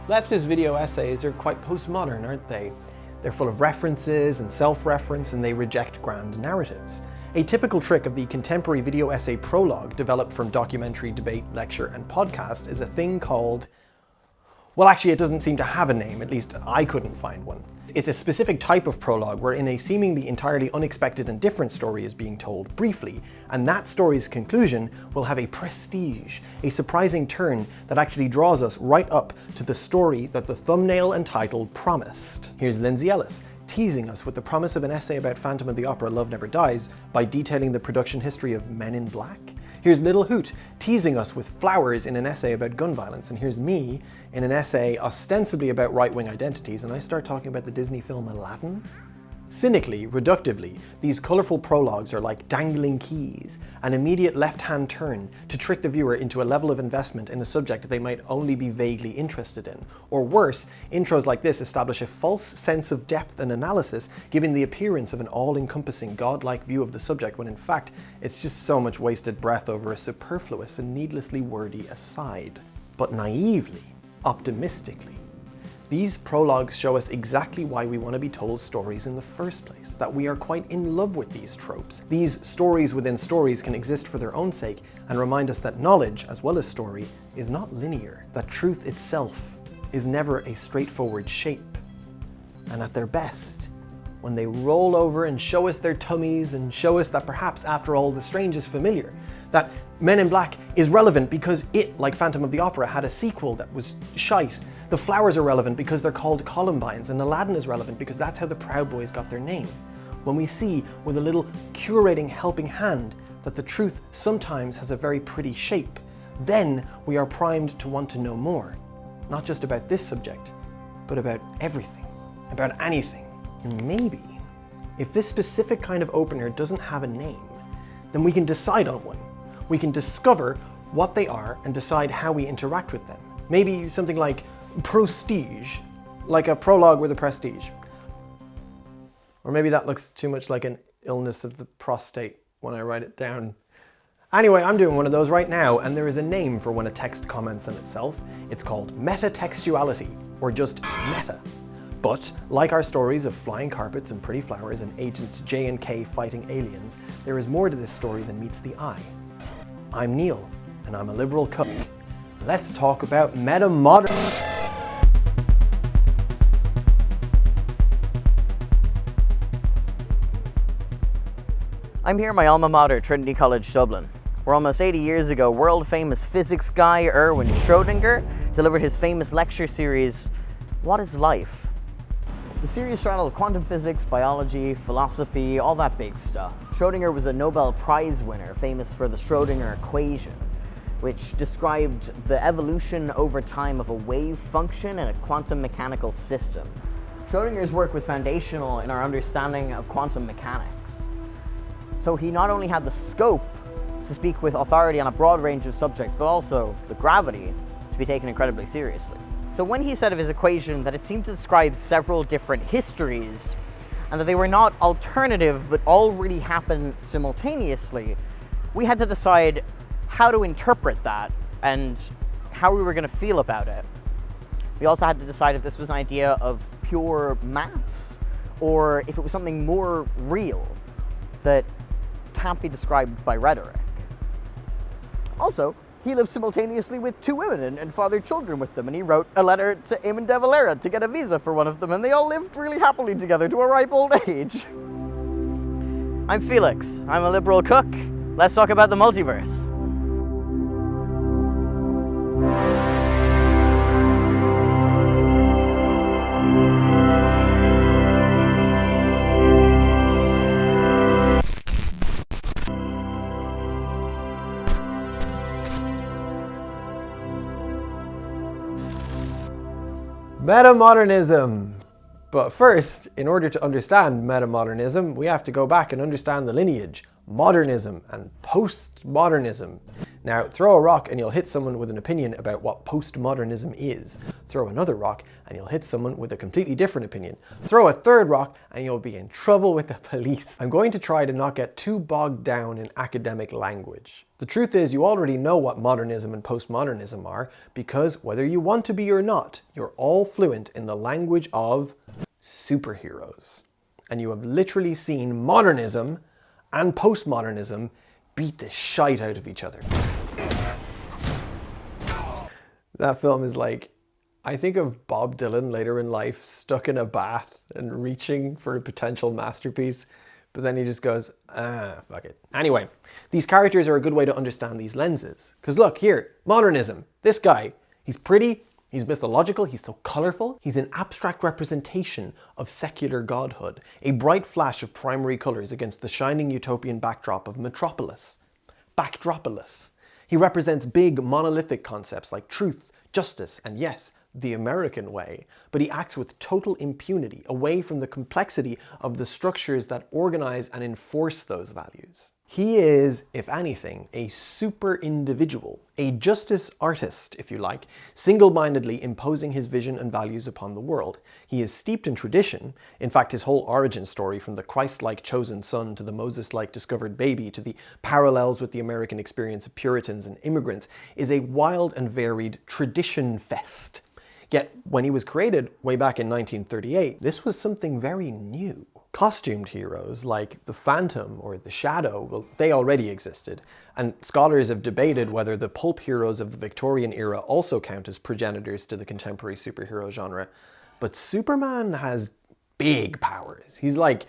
Leftist video essays are quite postmodern, aren't they? They're full of references and self-reference, and they reject grand narratives. A typical trick of the contemporary video essay prologue, developed from documentary, debate, lecture, and podcast, is a thing called... well, actually, it doesn't seem to have a name, at least I couldn't find one. It's a specific type of prologue wherein a seemingly entirely unexpected and different story is being told briefly, and that story's conclusion will have a prestige, a surprising turn that actually draws us right up to the story that the thumbnail and title promised. Here's Lindsay Ellis, teasing us with the promise of an essay about Phantom of the Opera Love Never Dies by detailing the production history of Men in Black. Here's Little Hoot, teasing us with flowers in an essay about gun violence, and here's me in an essay ostensibly about right-wing identities, and I start talking about the Disney film Aladdin? Cynically, reductively, these colourful prologues are like dangling keys, an immediate left-hand turn to trick the viewer into a level of investment in a subject they might only be vaguely interested in. Or worse, intros like this establish a false sense of depth and analysis, giving the appearance of an all-encompassing, godlike view of the subject, when in fact, it's just so much wasted breath over a superfluous and needlessly wordy aside. But naively, optimistically, these prologues show us exactly why we want to be told stories in the first place, that we are quite in love with these tropes. These stories within stories can exist for their own sake and remind us that knowledge, as well as story, is not linear, that truth itself is never a straightforward shape. And at their best, when they roll over and show us their tummies and show us that perhaps, after all, the strange is familiar, that Men in Black is relevant because it, like Phantom of the Opera, had a sequel that was shite. The flowers are relevant because they're called Columbines, and Aladdin is relevant because that's how the Proud Boys got their name. When we see, with a little curating helping hand, that the truth sometimes has a very pretty shape, then we are primed to want to know more. Not just about this subject, but about everything, about anything. And maybe, if this specific kind of opener doesn't have a name, then we can decide on one. We can discover what they are and decide how we interact with them. Maybe something like Prostige, like a prologue with a prestige. Or maybe that looks too much like an illness of the prostate when I write it down. Anyway, I'm doing one of those right now, and there is a name for when a text comments on itself. It's called metatextuality, or just meta. But, like our stories of flying carpets and pretty flowers and agents J and K fighting aliens, there is more to this story than meets the eye. I'm Neil, and I'm a liberal cook. Let's talk about metamodernism. I'm here at my alma mater, Trinity College Dublin, where almost 80 years ago, world-famous physics guy Erwin Schrödinger delivered his famous lecture series, What is Life? The series straddled quantum physics, biology, philosophy, all that big stuff. Schrödinger was a Nobel Prize winner, famous for the Schrödinger equation, which described the evolution over time of a wave function in a quantum mechanical system. Schrödinger's work was foundational in our understanding of quantum mechanics. So he not only had the scope to speak with authority on a broad range of subjects, but also the gravity to be taken incredibly seriously. So when he said of his equation that it seemed to describe several different histories, and that they were not alternative, but all really happened simultaneously, we had to decide how to interpret that and how we were going to feel about it. We also had to decide if this was an idea of pure maths, or if it was something more real that can't be described by rhetoric. Also, he lived simultaneously with two women and fathered children with them, and he wrote a letter to Eamon de Valera to get a visa for one of them, and they all lived really happily together to a ripe old age. I'm Felix. I'm a liberal cook. Let's talk about the multiverse. Metamodernism. But first, in order to understand metamodernism, we have to go back and understand the lineage. modernism and postmodernism. Now, throw a rock and you'll hit someone with an opinion about what postmodernism is. Throw another rock and you'll hit someone with a completely different opinion. Throw a third rock and you'll be in trouble with the police. I'm going to try to not get too bogged down in academic language. The truth is, you already know what modernism and postmodernism are, because whether you want to be or not, you're all fluent in the language of superheroes. And you have literally seen modernism and postmodernism beat the shite out of each other. That film is like, I think of Bob Dylan later in life stuck in a bath and reaching for a potential masterpiece, but then he just goes, fuck it. Anyway, these characters are a good way to understand these lenses. Because look, here, modernism, this guy, he's pretty, he's mythological, he's so colorful, he's an abstract representation of secular godhood, a bright flash of primary colors against the shining utopian backdrop of Metropolis. Backdropolis. He represents big monolithic concepts like truth, justice, and yes, the American way, but he acts with total impunity, away from the complexity of the structures that organize and enforce those values. He is, if anything, a super individual, a justice artist, if you like, single-mindedly imposing his vision and values upon the world. He is steeped in tradition. In fact, his whole origin story, from the Christ-like chosen son to the Moses-like discovered baby to the parallels with the American experience of Puritans and immigrants, is a wild and varied tradition fest. Yet, when he was created way back in 1938, this was something very new. Costumed heroes like the Phantom or the Shadow, well, they already existed, and scholars have debated whether the pulp heroes of the Victorian era also count as progenitors to the contemporary superhero genre. But Superman has big powers. He's like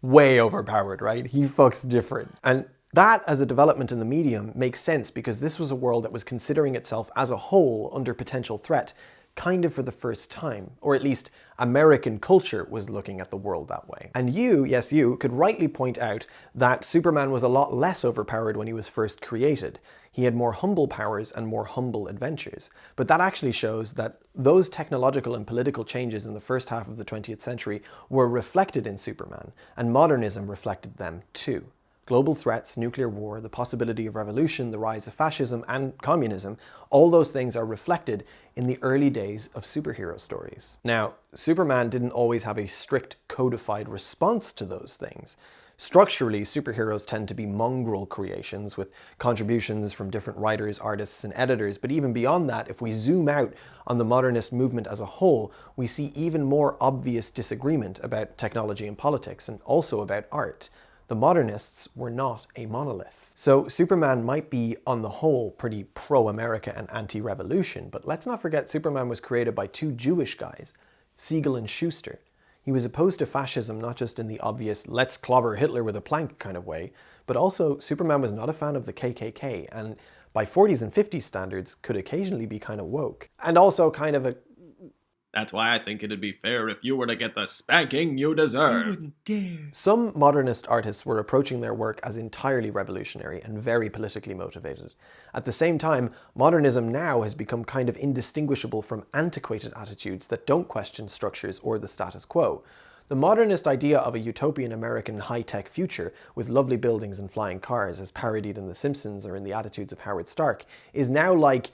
way overpowered, right? He fucks different. And that, as a development in the medium, makes sense because this was a world that was considering itself as a whole under potential threat, kind of for the first time, or at least American culture was looking at the world that way. And you, yes you, could rightly point out that Superman was a lot less overpowered when he was first created. He had more humble powers and more humble adventures. But that actually shows that those technological and political changes in the first half of the 20th century were reflected in Superman, and modernism reflected them too. Global threats, nuclear war, the possibility of revolution, the rise of fascism and communism, all those things are reflected in the early days of superhero stories. Now, Superman didn't always have a strict codified response to those things. Structurally, superheroes tend to be mongrel creations with contributions from different writers, artists, and editors, but even beyond that, if we zoom out on the modernist movement as a whole, we see even more obvious disagreement about technology and politics, and also about art. The modernists were not a monolith. So Superman might be, on the whole, pretty pro-America and anti-revolution, but let's not forget Superman was created by two Jewish guys, Siegel and Schuster. He was opposed to fascism not just in the obvious let's clobber Hitler with a plank kind of way, but also Superman was not a fan of the KKK, and by 40s and 50s standards could occasionally be kind of woke. And also kind of a That's why I think it'd be fair if you were to get the spanking you deserve. You wouldn't dare. Some modernist artists were approaching their work as entirely revolutionary and very politically motivated. At the same time, modernism now has become kind of indistinguishable from antiquated attitudes that don't question structures or the status quo. The modernist idea of a utopian American high-tech future with lovely buildings and flying cars, as parodied in The Simpsons or in the attitudes of Howard Stark, is now like,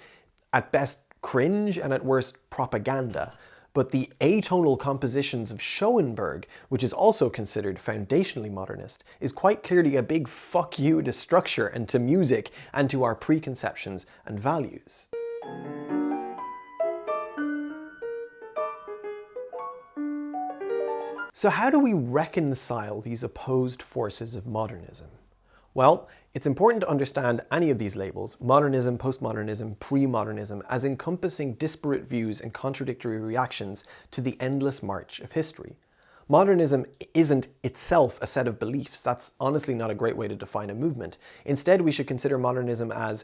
at best, cringe and at worst propaganda. But the atonal compositions of Schoenberg, which is also considered foundationally modernist, is quite clearly a big fuck you to structure and to music and to our preconceptions and values. So how do we reconcile these opposed forces of modernism? Well, it's important to understand any of these labels, modernism, postmodernism, pre-modernism, as encompassing disparate views and contradictory reactions to the endless march of history. Modernism isn't itself a set of beliefs. That's honestly not a great way to define a movement. Instead, we should consider modernism as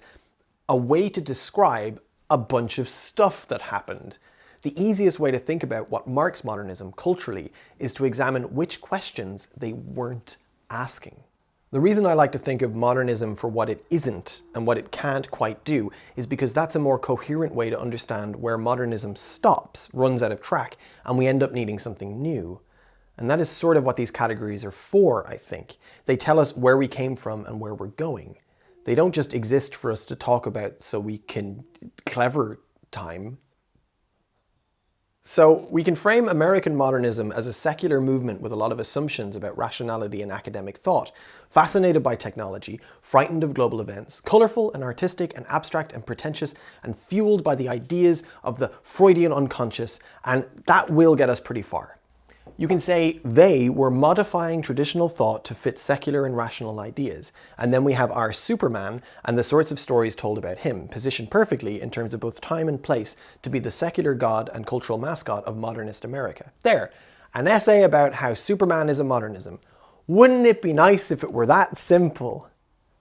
a way to describe a bunch of stuff that happened. The easiest way to think about what marks modernism culturally is to examine which questions they weren't asking. The reason I like to think of modernism for what it isn't and what it can't quite do is because that's a more coherent way to understand where modernism stops, runs out of track, and we end up needing something new. And that is sort of what these categories are for, I think. They tell us where we came from and where we're going. They don't just exist for us to talk about so we can clever time. So we can frame American modernism as a secular movement with a lot of assumptions about rationality and academic thought, fascinated by technology, frightened of global events, colourful and artistic and abstract and pretentious, and fueled by the ideas of the Freudian unconscious, and that will get us pretty far. You can say they were modifying traditional thought to fit secular and rational ideas, and then we have our Superman and the sorts of stories told about him, positioned perfectly in terms of both time and place to be the secular god and cultural mascot of modernist America. There, an essay about how Superman is a modernism. Wouldn't it be nice if it were that simple?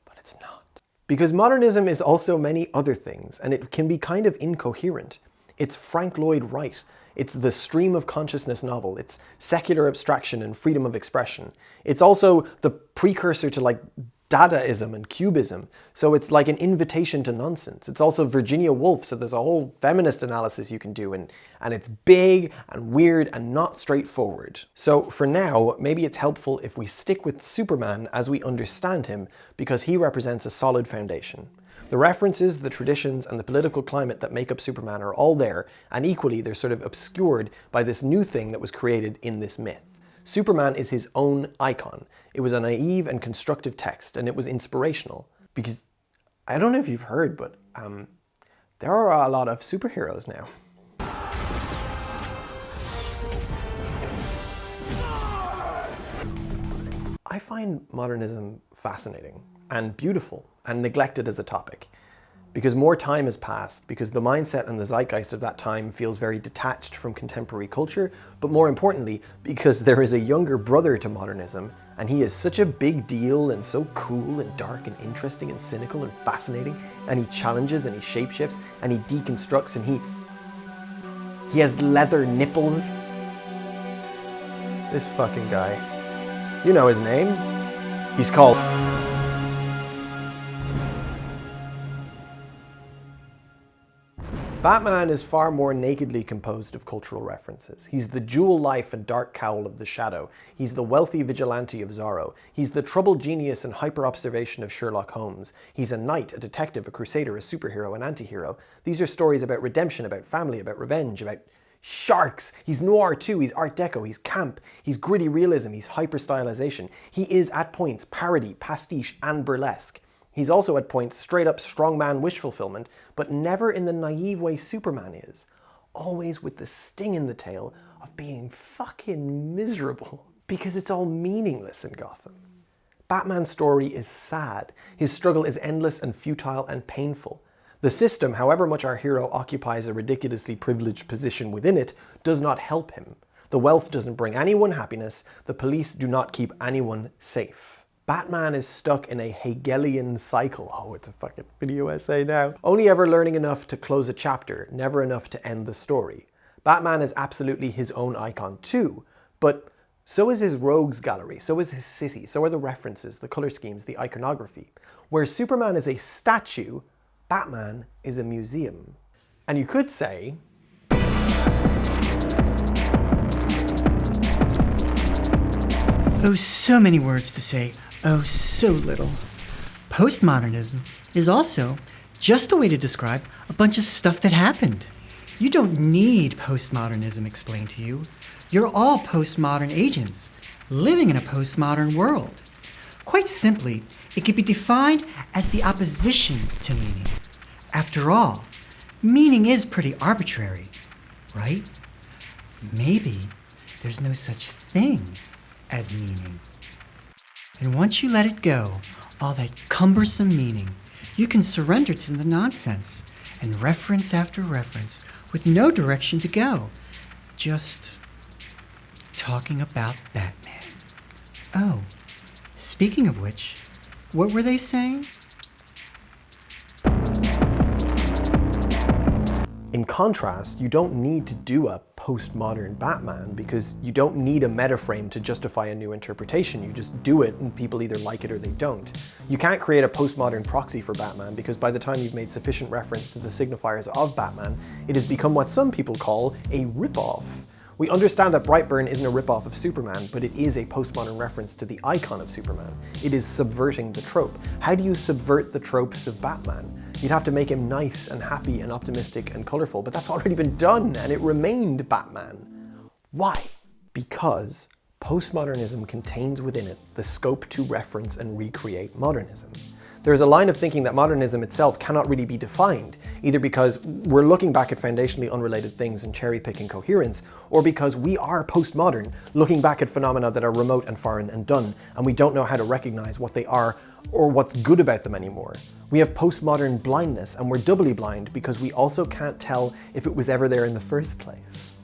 But it's not. Because modernism is also many other things, and it can be kind of incoherent. It's Frank Lloyd Wright. It's the stream of consciousness novel. It's secular abstraction and freedom of expression. It's also the precursor to like Dadaism and Cubism. So it's like an invitation to nonsense. It's also Virginia Woolf. So there's a whole feminist analysis you can do, and it's big and weird and not straightforward. So for now, maybe it's helpful if we stick with Superman as we understand him, because he represents a solid foundation. The references, the traditions, and the political climate that make up Superman are all there, and equally they're sort of obscured by this new thing that was created in this myth. Superman is his own icon. It was a naive and constructive text, and it was inspirational. Because, I don't know if you've heard, but there are a lot of superheroes now. I find modernism fascinating and beautiful and neglected as a topic, because more time has passed, because the mindset and the zeitgeist of that time feels very detached from contemporary culture, but more importantly, because there is a younger brother to modernism, and he is such a big deal and so cool and dark and interesting and cynical and fascinating, and he challenges and he shapeshifts and he deconstructs and he has leather nipples. This fucking guy. You know his name. He's called... Batman is far more nakedly composed of cultural references. He's the dual life and dark cowl of the Shadow. He's the wealthy vigilante of Zorro. He's the troubled genius and hyper-observation of Sherlock Holmes. He's a knight, a detective, a crusader, a superhero, an anti-hero. These are stories about redemption, about family, about revenge, about sharks. He's noir too, he's art deco, he's camp, he's gritty realism, he's hyper-stylization. He is at points parody, pastiche, and burlesque. He's also at points straight up strongman wish fulfillment, but never in the naive way Superman is. Always with the sting in the tail of being fucking miserable. Because it's all meaningless in Gotham. Batman's story is sad. His struggle is endless and futile and painful. The system, however much our hero occupies a ridiculously privileged position within it, does not help him. The wealth doesn't bring anyone happiness. The police do not keep anyone safe. Batman is stuck in a Hegelian cycle. Oh, it's a fucking video essay now. Only ever learning enough to close a chapter, never enough to end the story. Batman is absolutely his own icon too, but so is his rogues gallery, so is his city, so are the references, the color schemes, the iconography. Where Superman is a statue, Batman is a museum. And you could say, oh, so many words to say. Oh, so little. Postmodernism is also just a way to describe a bunch of stuff that happened. You don't need postmodernism explained to you. You're all postmodern agents, living in a postmodern world. Quite simply, it can be defined as the opposition to meaning. After all, meaning is pretty arbitrary, right? Maybe there's no such thing as meaning. And once you let it go, all that cumbersome meaning, you can surrender to the nonsense and reference after reference with no direction to go. Just talking about Batman. Oh, speaking of which, what were they saying? in contrast, you don't need to do a postmodern Batman because you don't need a metaframe to justify a new interpretation. You just do it and people either like it or they don't. You can't create a postmodern proxy for Batman because by the time you've made sufficient reference to the signifiers of Batman, it has become what some people call a ripoff. We understand that Brightburn isn't a ripoff of Superman, but it is a postmodern reference to the icon of Superman. It is subverting the trope. How do you subvert the tropes of Batman? You'd have to make him nice and happy and optimistic and colorful, but that's already been done and it remained Batman. Why? Because postmodernism contains within it the scope to reference and recreate modernism. There is a line of thinking that modernism itself cannot really be defined, either because we're looking back at foundationally unrelated things and cherry-picking coherence, or because we are postmodern, looking back at phenomena that are remote and foreign and done, and we don't know how to recognize what they are or what's good about them anymore. We have postmodern blindness, and we're doubly blind because we also can't tell if it was ever there in the first place.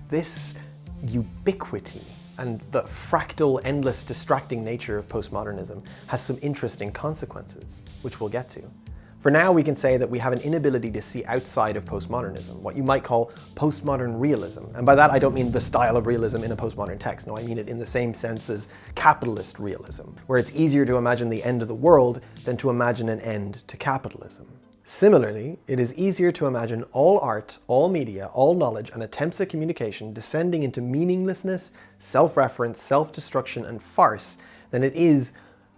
This ubiquity and the fractal, endless, distracting nature of postmodernism has some interesting consequences, which we'll get to. For now, we can say that we have an inability to see outside of postmodernism, what you might call postmodern realism. And by that, I don't mean the style of realism in a postmodern text. No, I mean it in the same sense as capitalist realism, where it's easier to imagine the end of the world than to imagine an end to capitalism. Similarly, it is easier to imagine all art, all media, all knowledge, and attempts at communication descending into meaninglessness, self-reference, self-destruction, and farce than it is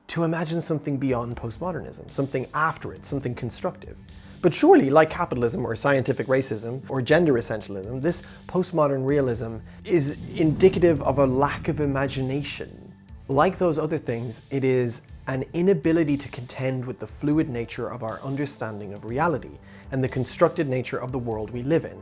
to imagine something beyond postmodernism, something after it, something constructive. But surely, like capitalism or scientific racism or gender essentialism, this postmodern realism is indicative of a lack of imagination. Like those other things, it is an inability to contend with the fluid nature of our understanding of reality and the constructed nature of the world we live in.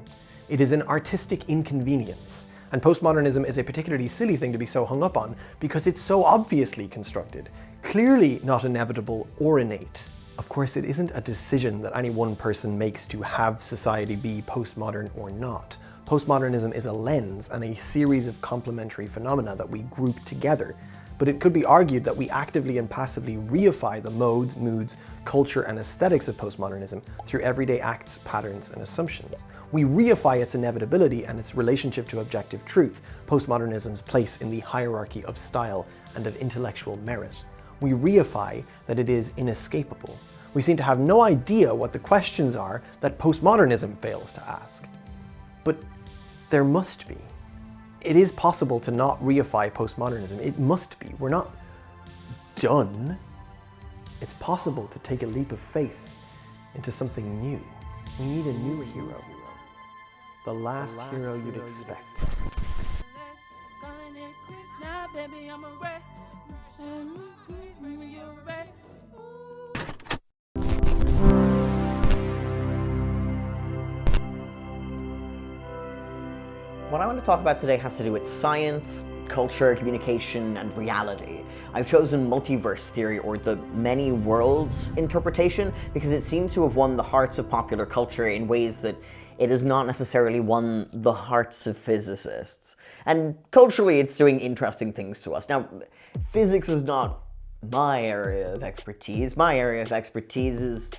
It is an artistic inconvenience, and postmodernism is a particularly silly thing to be so hung up on because it's so obviously constructed, clearly not inevitable or innate. Of course, it isn't a decision that any one person makes to have society be postmodern or not. Postmodernism is a lens and a series of complementary phenomena that we group together. But it could be argued that we actively and passively reify the modes, moods, culture, and aesthetics of postmodernism through everyday acts, patterns, and assumptions. We reify its inevitability and its relationship to objective truth, postmodernism's place in the hierarchy of style and of intellectual merit. We reify that it is inescapable. We seem to have no idea what the questions are that postmodernism fails to ask. But there must be. It is possible to not reify postmodernism. It must be. We're not done. It's possible to take a leap of faith into something new. We need a new hero. The last hero you'd expect. What I want to talk about today has to do with science, culture, communication, and reality. I've chosen multiverse theory, or the many worlds interpretation, because it seems to have won the hearts of popular culture in ways that it has not necessarily won the hearts of physicists. And culturally, it's doing interesting things to us. Now, physics is not my area of expertise. My area of expertise is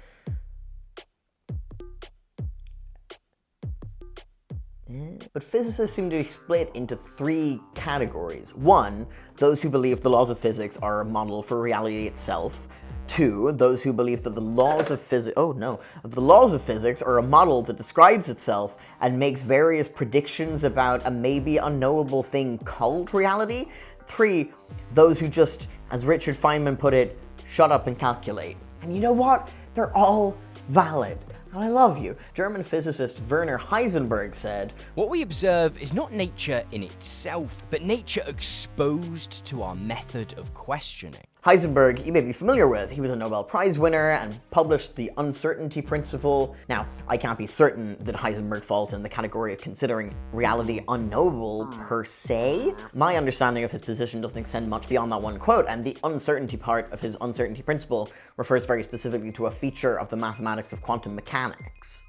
but physicists seem to be split into three categories. One, those who believe the laws of physics are a model for reality itself. Two, those who believe that the laws of physics are a model that describes itself and makes various predictions about a maybe unknowable thing called reality. Three, those who just, as Richard Feynman put it, shut up and calculate. And you know what? They're all valid. I love you. German physicist Werner Heisenberg said, "What we observe is not nature in itself, but nature exposed to our method of questioning." Heisenberg, you may be familiar with. He was a Nobel Prize winner and published the uncertainty principle. Now, I can't be certain that Heisenberg falls in the category of considering reality unknowable per se. My understanding of his position doesn't extend much beyond that one quote, and the uncertainty part of his uncertainty principle refers very specifically to a feature of the mathematics of quantum mechanics.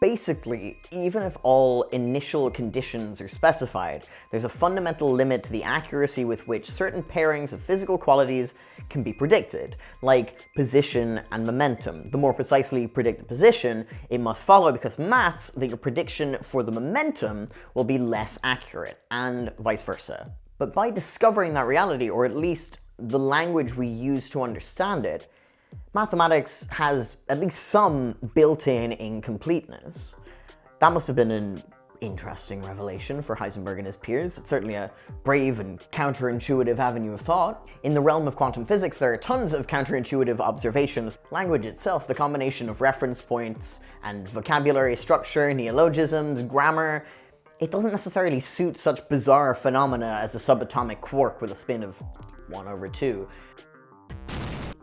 Basically, even if all initial conditions are specified, there's a fundamental limit to the accuracy with which certain pairings of physical qualities can be predicted, like position and momentum. The more precisely you predict the position, it must follow, because maths, that your prediction for the momentum will be less accurate, and vice versa. But by discovering that reality, or at least the language we use to understand it, mathematics has at least some built-in incompleteness. That must have been an interesting revelation for Heisenberg and his peers. It's certainly a brave and counterintuitive avenue of thought. In the realm of quantum physics, there are tons of counterintuitive observations. Language itself, the combination of reference points and vocabulary structure, neologisms, grammar, it doesn't necessarily suit such bizarre phenomena as a subatomic quark with a spin of 1/2.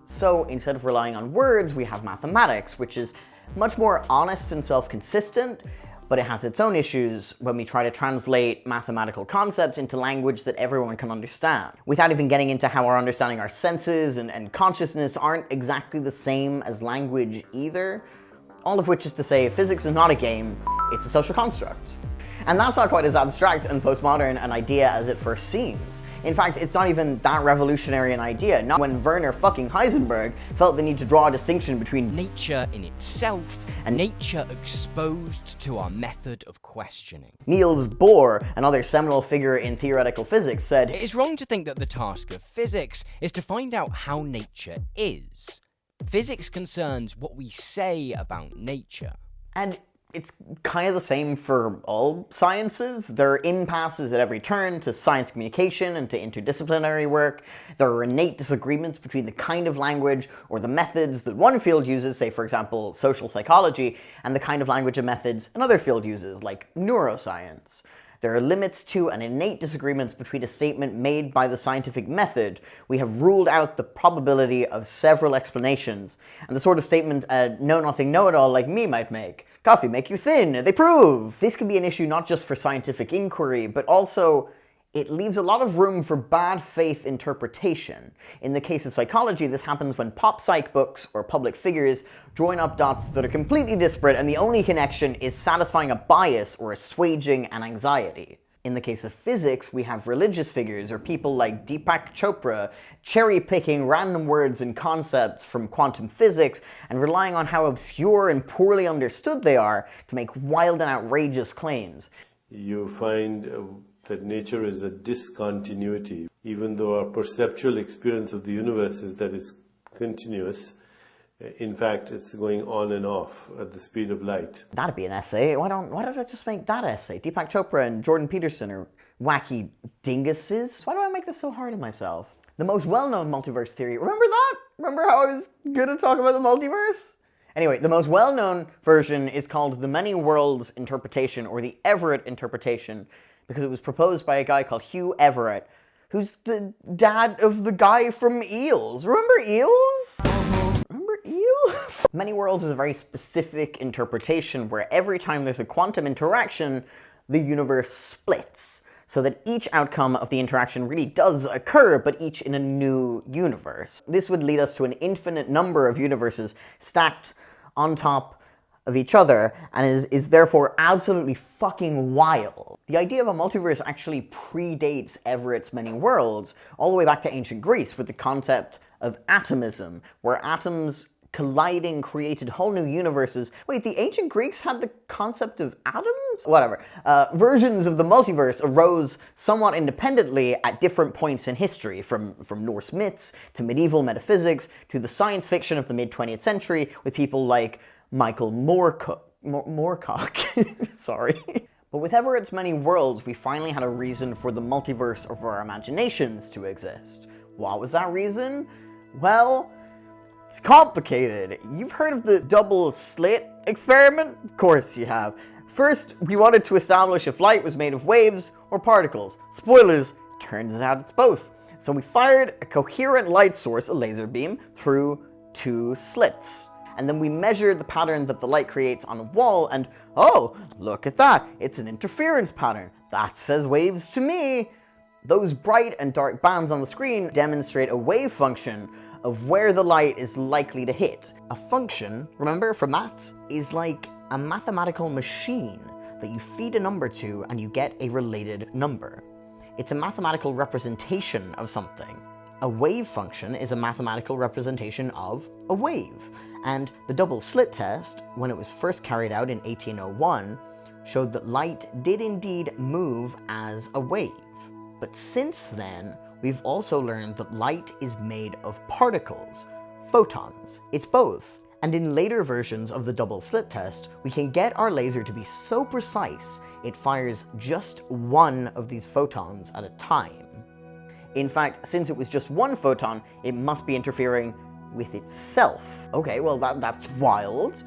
So instead of relying on words, we have mathematics, which is much more honest and self-consistent, but it has its own issues when we try to translate mathematical concepts into language that everyone can understand, without even getting into how our understanding our senses and consciousness aren't exactly the same as language either. All of which is to say, physics is not a game, it's a social construct. And that's not quite as abstract and postmodern an idea as it first seems. In fact, it's not even that revolutionary an idea, not when Werner fucking Heisenberg felt the need to draw a distinction between nature in itself and nature exposed to our method of questioning. Niels Bohr, another seminal figure in theoretical physics, said, "It is wrong to think that the task of physics is to find out how nature is. Physics concerns what we say about nature." And it's kind of the same for all sciences. There are impasses at every turn to science communication and to interdisciplinary work. There are innate disagreements between the kind of language or the methods that one field uses, say for example social psychology, and the kind of language and methods another field uses, like neuroscience. There are limits to and innate disagreements between a statement made by the scientific method. We have ruled out the probability of several explanations, and the sort of statement a know-nothing know-it-all like me might make. Coffee make you thin, they prove! This can be an issue not just for scientific inquiry, but also it leaves a lot of room for bad faith interpretation. In the case of psychology, this happens when pop psych books or public figures join up dots that are completely disparate and the only connection is satisfying a bias or assuaging an anxiety. In the case of physics, we have religious figures or people like Deepak Chopra cherry-picking random words and concepts from quantum physics and relying on how obscure and poorly understood they are to make wild and outrageous claims. You find that nature is a discontinuity. Even though our perceptual experience of the universe is that it's continuous, in fact, it's going on and off at the speed of light. That'd be an essay. Why did I just make that essay? Deepak Chopra and Jordan Peterson are wacky dinguses. Why do I make this so hard on myself? The most well-known multiverse theory. Remember that? Remember how I was gonna talk about the multiverse? Anyway, the most well-known version is called the many worlds interpretation, or the Everett interpretation, because it was proposed by a guy called Hugh Everett, who's the dad of the guy from Eels. Remember Eels? Remember Eels? Many worlds is a very specific interpretation where every time there's a quantum interaction, the universe splits, so that each outcome of the interaction really does occur, but each in a new universe. This would lead us to an infinite number of universes stacked on top of each other, and is therefore absolutely fucking wild. The idea of a multiverse actually predates Everett's many worlds, all the way back to ancient Greece with the concept of atomism, where atoms colliding created whole new universes. Wait, the ancient Greeks had the concept of atoms? Whatever. Versions of the multiverse arose somewhat independently at different points in history, from Norse myths to medieval metaphysics to the science fiction of the mid-20th century with people like Michael Moorcock. Sorry. But with Everett's many worlds, we finally had a reason for the multiverse of our imaginations to exist. What was that reason? Well, it's complicated. You've heard of the double slit experiment? Of course you have. First, we wanted to establish if light was made of waves or particles. Spoilers, turns out it's both. So we fired a coherent light source, a laser beam, through two slits. And then we measured the pattern that the light creates on a wall, and oh, look at that, it's an interference pattern. That says waves to me. Those bright and dark bands on the screen demonstrate a wave function of where the light is likely to hit. A function, remember from maths, is like a mathematical machine that you feed a number to and you get a related number. It's a mathematical representation of something. A wave function is a mathematical representation of a wave. And the double slit test, when it was first carried out in 1801, showed that light did indeed move as a wave. But since then, we've also learned that light is made of particles, photons. It's both. And in later versions of the double slit test, we can get our laser to be so precise it fires just one of these photons at a time. In fact, since it was just one photon, it must be interfering with itself. Okay, well that's wild.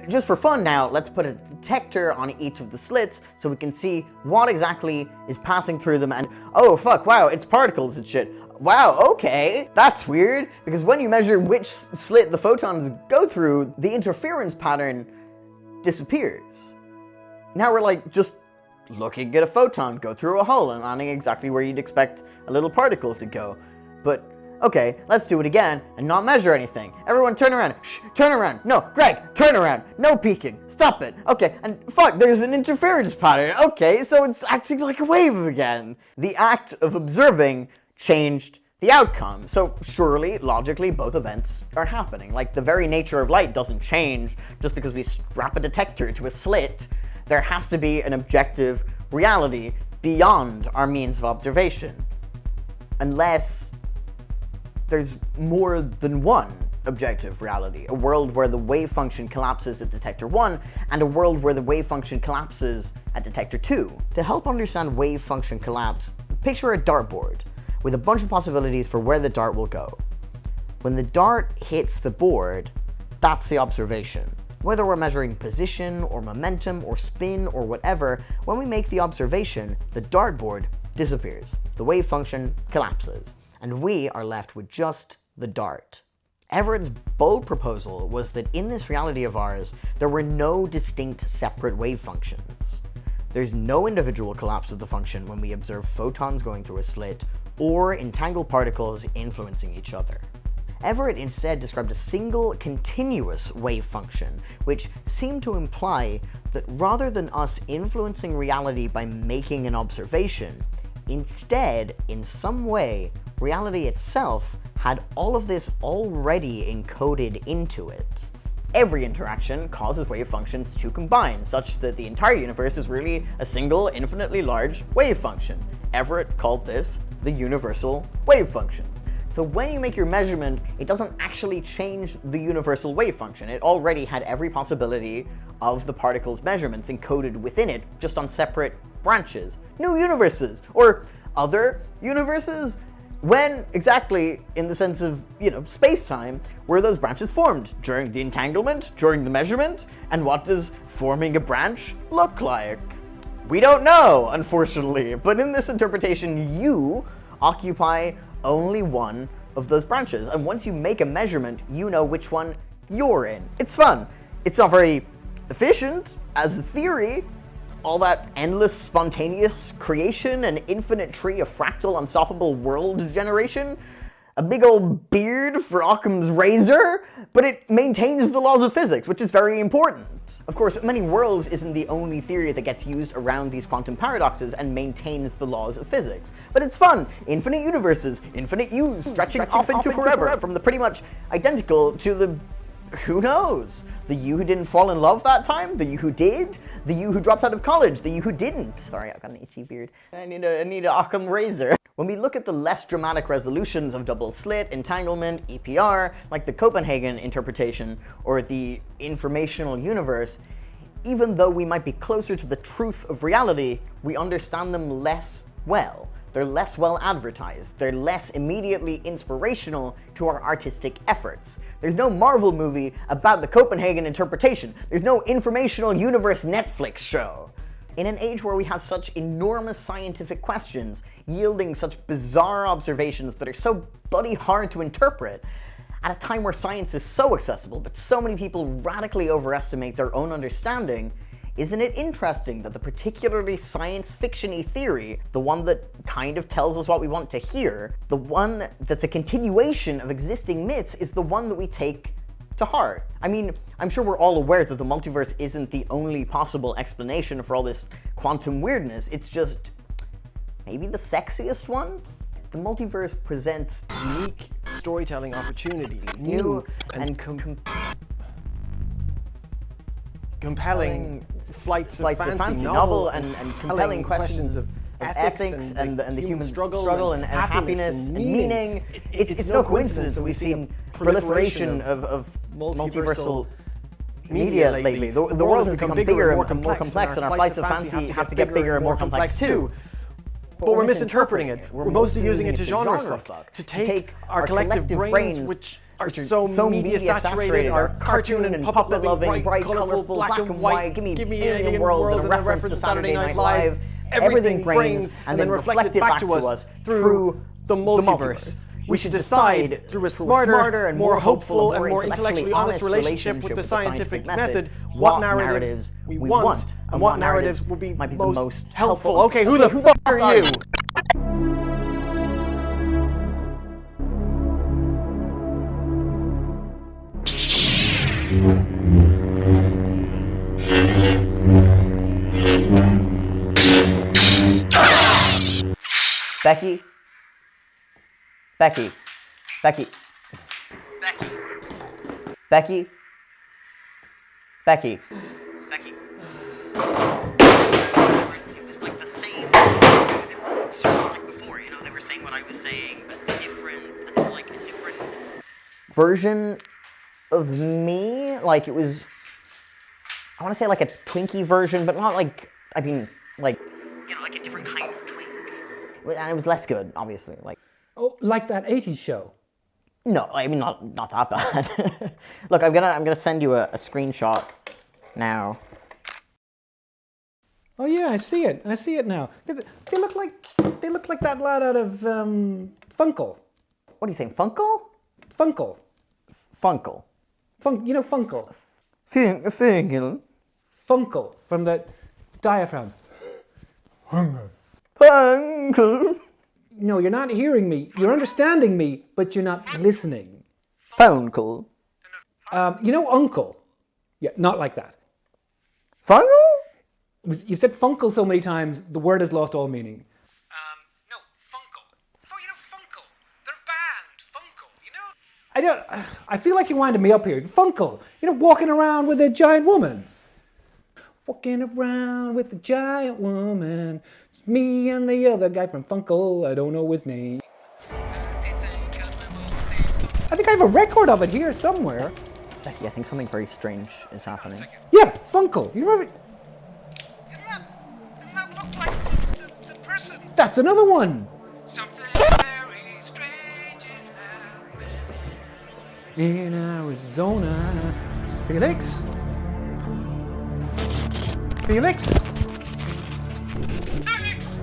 Just for fun now, let's put a detector on each of the slits so we can see what exactly is passing through them, and oh fuck, wow, it's particles and shit. Wow, okay, that's weird, because when you measure which slit the photons go through, the interference pattern disappears. Now we're like just looking at a photon go through a hole and landing exactly where you'd expect a little particle to go. But okay, let's do it again and not measure anything. Everyone turn around. Shh, turn around. No, Greg, turn around. No peeking. Stop it. Okay, and fuck, there's an interference pattern. Okay, so it's acting like a wave again. The act of observing changed the outcome. So surely, logically, both events are happening. Like, the very nature of light doesn't change just because we strap a detector to a slit. There has to be an objective reality beyond our means of observation. Unless there's more than one objective reality. A world where the wave function collapses at detector 1, and a world where the wave function collapses at detector 2. To help understand wave function collapse, picture a dartboard with a bunch of possibilities for where the dart will go. When the dart hits the board, that's the observation. Whether we're measuring position, or momentum, or spin, or whatever, when we make the observation, the dartboard disappears. The wave function collapses, and we are left with just the dart. Everett's bold proposal was that in this reality of ours, there were no distinct separate wave functions. There's no individual collapse of the function when we observe photons going through a slit, or entangled particles influencing each other. Everett instead described a single continuous wave function, which seemed to imply that rather than us influencing reality by making an observation, instead, in some way, reality itself had all of this already encoded into it. Every interaction causes wave functions to combine, such that the entire universe is really a single, infinitely large wave function. Everett called this the universal wave function. So when you make your measurement, it doesn't actually change the universal wave function. It already had every possibility of the particle's measurements encoded within it, just on separate branches. New universes, or other universes. When exactly, in the sense of, space-time, were those branches formed? During the entanglement? During the measurement? And what does forming a branch look like? We don't know, unfortunately, but in this interpretation, you occupy only one of those branches, and once you make a measurement, you know which one you're in. It's fun. It's not very efficient as a theory. All that endless spontaneous creation, an infinite tree of fractal unstoppable world generation, a big old beard for Occam's razor, but it maintains the laws of physics, which is very important. Of course, many worlds isn't the only theory that gets used around these quantum paradoxes and maintains the laws of physics. But it's fun. Infinite universes, infinite U's, stretching off into forever, from the pretty much identical to the who knows? The you who didn't fall in love that time? The you who did? The you who dropped out of college? The you who didn't? Sorry, I've got an itchy beard. I need an Occam razor. When we look at the less dramatic resolutions of double slit, entanglement, EPR, like the Copenhagen interpretation, or the informational universe, even though we might be closer to the truth of reality, we understand them less well. They're less well advertised. They're less immediately inspirational to our artistic efforts. There's no Marvel movie about the Copenhagen interpretation. There's no informational universe Netflix show. In an age where we have such enormous scientific questions, yielding such bizarre observations that are so bloody hard to interpret, at a time where science is so accessible, but so many people radically overestimate their own understanding, isn't it interesting that the particularly science fiction-y theory, the one that kind of tells us what we want to hear, the one that's a continuation of existing myths, is the one that we take to heart? I mean, I'm sure we're all aware that the multiverse isn't the only possible explanation for all this quantum weirdness. It's just maybe the sexiest one? The multiverse presents Unique storytelling opportunities, new and compelling flights of fancy, novel and compelling questions of ethics and the human struggle and happiness and meaning. It's no coincidence that we've seen proliferation of multiversal media lately. The world has become bigger and more complex, and our flights of fancy have to get bigger and more complex too. But we're misinterpreting it. We're mostly using it to genre fuck, to take our collective brains, which are so media saturated, our cartoon and puppet loving, bright, colorful, black and white, give me alien worlds and a reference to Saturday Night Live, everything brains, and then reflected back to us through the multiverse. We should decide through a smarter and more hopeful and more intellectually honest relationship with the scientific method what narratives we want and what narratives will be the most helpful. Okay, who the fuck are you? Becky? Becky? Becky? Becky? Becky? Becky? It was like the same. It was just like before, you know, they were saying what I was saying, but different, and like a different version of me. Like, it was, I want to say like a Twinkie version, but not like, I mean, like, you know, like a different kind of twink. And it was less good, obviously. Like, oh, like that 80s show? No, I mean, not that bad. Look, I'm gonna send you a screenshot now. Oh yeah, I see it. I see it now. They look like that lad out of Funkle. What are you saying, Funkle? Funkle. Funkle. You know Funkle. Funkle. Funkle from the diaphragm. Funkle. No, you're not hearing me. You're understanding me, but you're not listening. Funkle. You know Uncle? Yeah, not like that. Funkle? You've said Funkle so many times, the word has lost all meaning. No, Funkle. Oh, you know Funkle. They're a band, Funkle, you know? I feel like you're winding me up here. Funkle. You know, walking around with a giant woman. Walking around with a giant woman. It's me and the other guy from Funkle. I don't know his name. I think I have a record of it here somewhere. Becky, I think something very strange is happening. Yeah, Funkle. You remember? Doesn't that look like the person? That's another one. Something very strange is happening. In Arizona. Felix? Felix? Alex!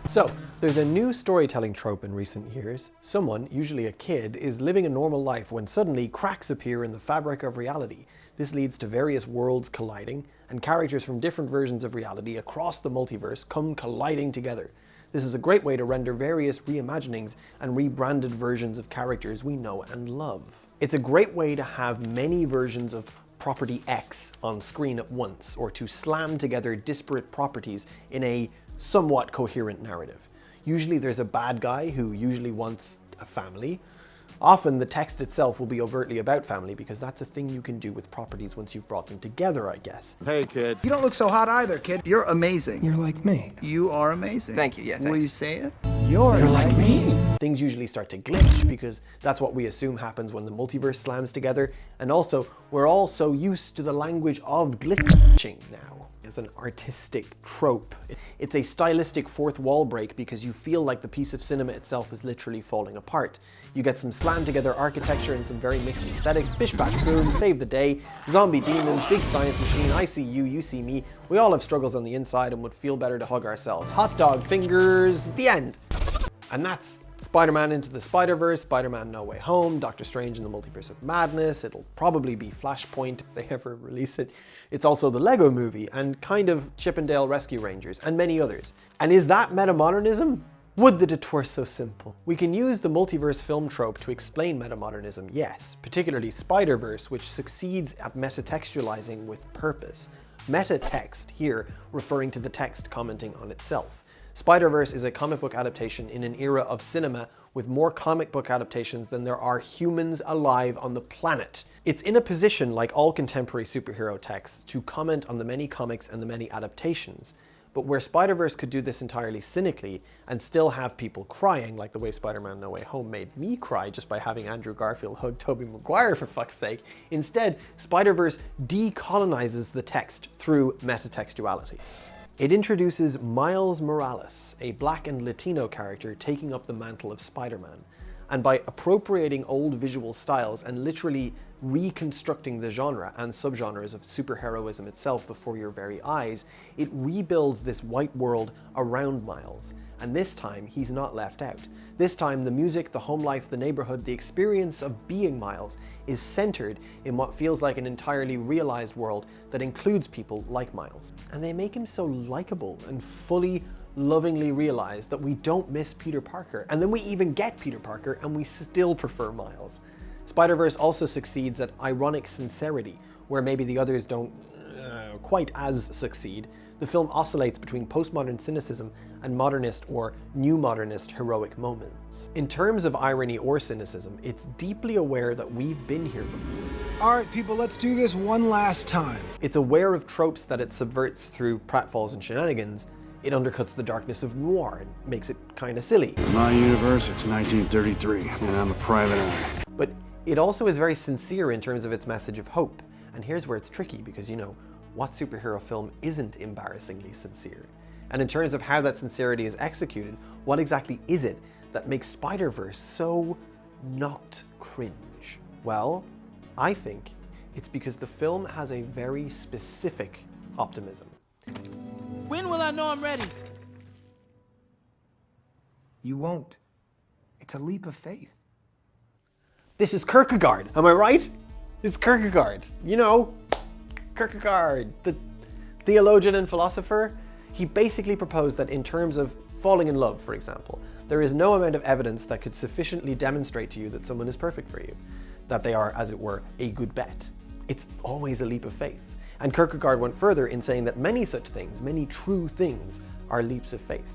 So, there's a new storytelling trope in recent years. Someone, usually a kid, is living a normal life when suddenly cracks appear in the fabric of reality. This leads to various worlds colliding, and characters from different versions of reality across the multiverse come colliding together. This is a great way to render various reimaginings and rebranded versions of characters we know and love. It's a great way to have many versions of property X on screen at once, or to slam together disparate properties in a somewhat coherent narrative. Usually there's a bad guy who usually wants a family, Often the text itself will be overtly about family because that's a thing you can do with properties once you've brought them together, I guess. Hey, kid. You don't look so hot either, kid. You're amazing. You're like me. You are amazing. Thank you, yeah, thanks. Will you say it? You're like me. Things usually start to glitch because that's what we assume happens when the multiverse slams together, and also we're all so used to the language of glitching now. It's an artistic trope. It's a stylistic fourth wall break because you feel like the piece of cinema itself is literally falling apart. You get some slammed together architecture and some very mixed aesthetics, bish bash boom, save the day, zombie demons, big science machine, I see you see me. We all have struggles on the inside and would feel better to hug ourselves. Hot dog fingers, the end. And that's Spider-Man Into the Spider-Verse, Spider-Man No Way Home, Doctor Strange in the Multiverse of Madness. It'll probably be Flashpoint if they ever release it. It's also the Lego Movie and kind of Chippendale Rescue Rangers and many others. And is that metamodernism? Would that it were so simple. We can use the multiverse film trope to explain metamodernism, yes, particularly Spider-Verse, which succeeds at metatextualizing with purpose. Metatext here referring to the text commenting on itself. Spider-Verse is a comic book adaptation in an era of cinema with more comic book adaptations than there are humans alive on the planet. It's in a position, like all contemporary superhero texts, to comment on the many comics and the many adaptations. But where Spider-Verse could do this entirely cynically and still have people crying, like the way Spider-Man No Way Home made me cry just by having Andrew Garfield hug Tobey Maguire for fuck's sake, instead, Spider-Verse decolonizes the text through metatextuality. It introduces Miles Morales, a black and Latino character taking up the mantle of Spider-Man. And by appropriating old visual styles and literally reconstructing the genre and subgenres of superheroism itself before your very eyes, it rebuilds this white world around Miles. And this time, he's not left out. This time, the music, the home life, the neighborhood, the experience of being Miles is centered in what feels like an entirely realized world that includes people like Miles. And they make him so likable and fully, lovingly realize that we don't miss Peter Parker. And then we even get Peter Parker and we still prefer Miles. Spider-Verse also succeeds at ironic sincerity, where maybe the others don't quite as succeed. The film oscillates between postmodern cynicism and modernist or new modernist heroic moments. In terms of irony or cynicism, it's deeply aware that we've been here before. All right, people, let's do this one last time. It's aware of tropes that it subverts through pratfalls and shenanigans. It undercuts the darkness of noir and makes it kind of silly. In my universe, it's 1933, and I'm a private eye. But it also is very sincere in terms of its message of hope. And here's where it's tricky, because, you know, what superhero film isn't embarrassingly sincere? And in terms of how that sincerity is executed, what exactly is it that makes Spider-Verse so not cringe? Well, I think it's because the film has a very specific optimism. When will I know I'm ready? You won't. It's a leap of faith. This is Kierkegaard, am I right? It's Kierkegaard, you know, Kierkegaard, the theologian and philosopher. He basically proposed that in terms of falling in love, for example, there is no amount of evidence that could sufficiently demonstrate to you that someone is perfect for you, that they are, as it were, a good bet. It's always a leap of faith. And Kierkegaard went further in saying that many such things, many true things, are leaps of faith,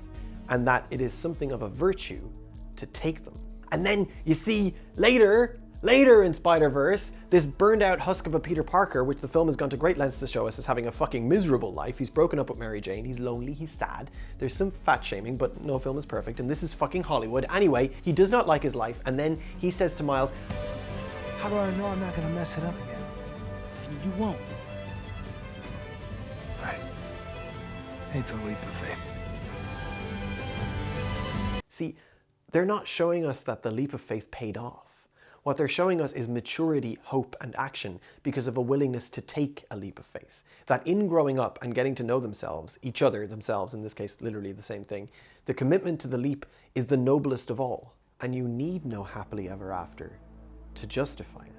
and that it is something of a virtue to take them. And then you see later in Spider-Verse, this burned out husk of a Peter Parker, which the film has gone to great lengths to show us as having a fucking miserable life. He's broken up with Mary Jane, he's lonely, he's sad, there's some fat shaming, but no film is perfect, and this is fucking Hollywood. Anyway, he does not like his life, and then he says to Miles, How do I know I'm not gonna mess it up again? You won't. Right. It's a leap of faith. see, they're not showing us that the leap of faith paid off. What they're showing us is maturity, hope, and action because of a willingness to take a leap of faith. That in growing up and getting to know themselves, each other, themselves, in this case, literally the same thing, the commitment to the leap is the noblest of all, and you need no happily ever after to justify it.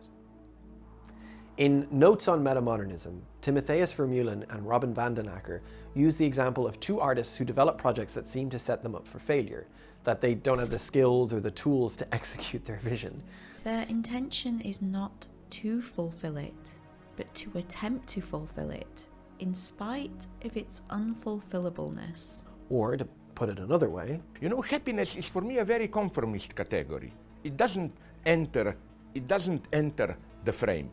In Notes on Metamodernism, Timotheus Vermeulen and Robin van den Akker use the example of two artists who develop projects that seem to set them up for failure, that they don't have the skills or the tools to execute their vision. Their intention is not to fulfill it, but to attempt to fulfill it, in spite of its unfulfillableness. Or, to put it another way, you know, happiness is for me a very conformist category. It doesn't enter the frame.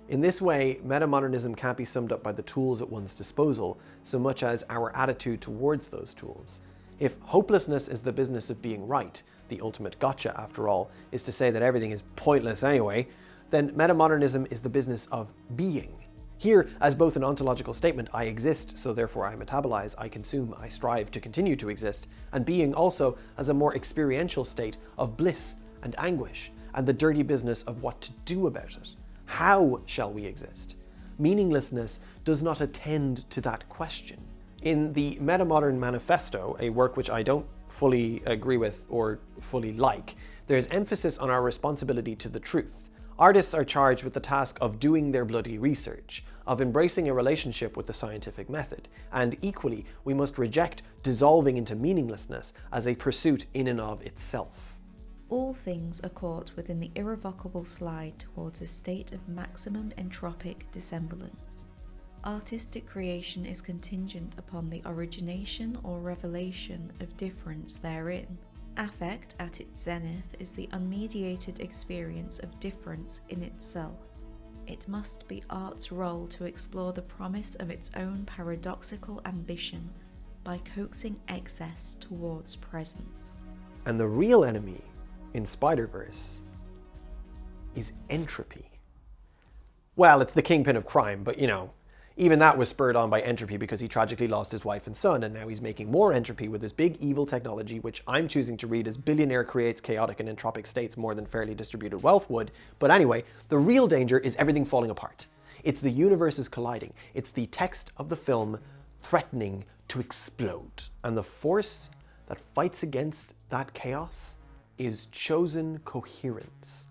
In this way, metamodernism can't be summed up by the tools at one's disposal so much as our attitude towards those tools. If hopelessness is the business of being right, the ultimate gotcha after all is to say that everything is pointless anyway, then metamodernism is the business of being. Here, as both an ontological statement, I exist, so therefore I metabolize, I consume, I strive to continue to exist, and being also as a more experiential state of bliss and anguish, and the dirty business of what to do about it. How shall we exist? Meaninglessness does not attend to that question. In the Metamodern Manifesto, a work which I don't fully agree with or fully like, there's emphasis on our responsibility to the truth. Artists are charged with the task of doing their bloody research, of embracing a relationship with the scientific method, and equally, we must reject dissolving into meaninglessness as a pursuit in and of itself. All things are caught within the irrevocable slide towards a state of maximum entropic dissemblance. Artistic creation is contingent upon the origination or revelation of difference therein. Affect at its zenith is the unmediated experience of difference in itself. It must be art's role to explore the promise of its own paradoxical ambition by coaxing excess towards presence. And the real enemy in Spiderverse is entropy. Well, it's the kingpin of crime, but you know, even that was spurred on by entropy because he tragically lost his wife and son, and now he's making more entropy with this big evil technology, which I'm choosing to read as billionaire creates chaotic and entropic states more than fairly distributed wealth would. But anyway, the real danger is everything falling apart. It's the universes colliding. It's the text of the film threatening to explode. And the force that fights against that chaos is chosen coherence.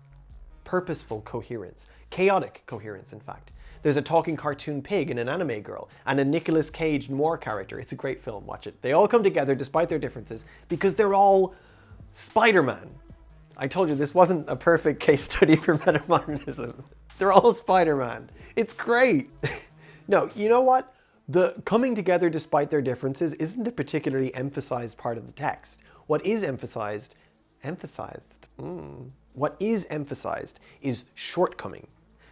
Purposeful coherence. Chaotic coherence, in fact. There's a talking cartoon pig and an anime girl, and a Nicolas Cage noir character. It's a great film, watch it. They all come together despite their differences because they're all Spider-Man. I told you this wasn't a perfect case study for metamodernism. They're all Spider-Man. It's great. No, you know what? The coming together despite their differences isn't a particularly emphasized part of the text. What is emphasized is shortcoming.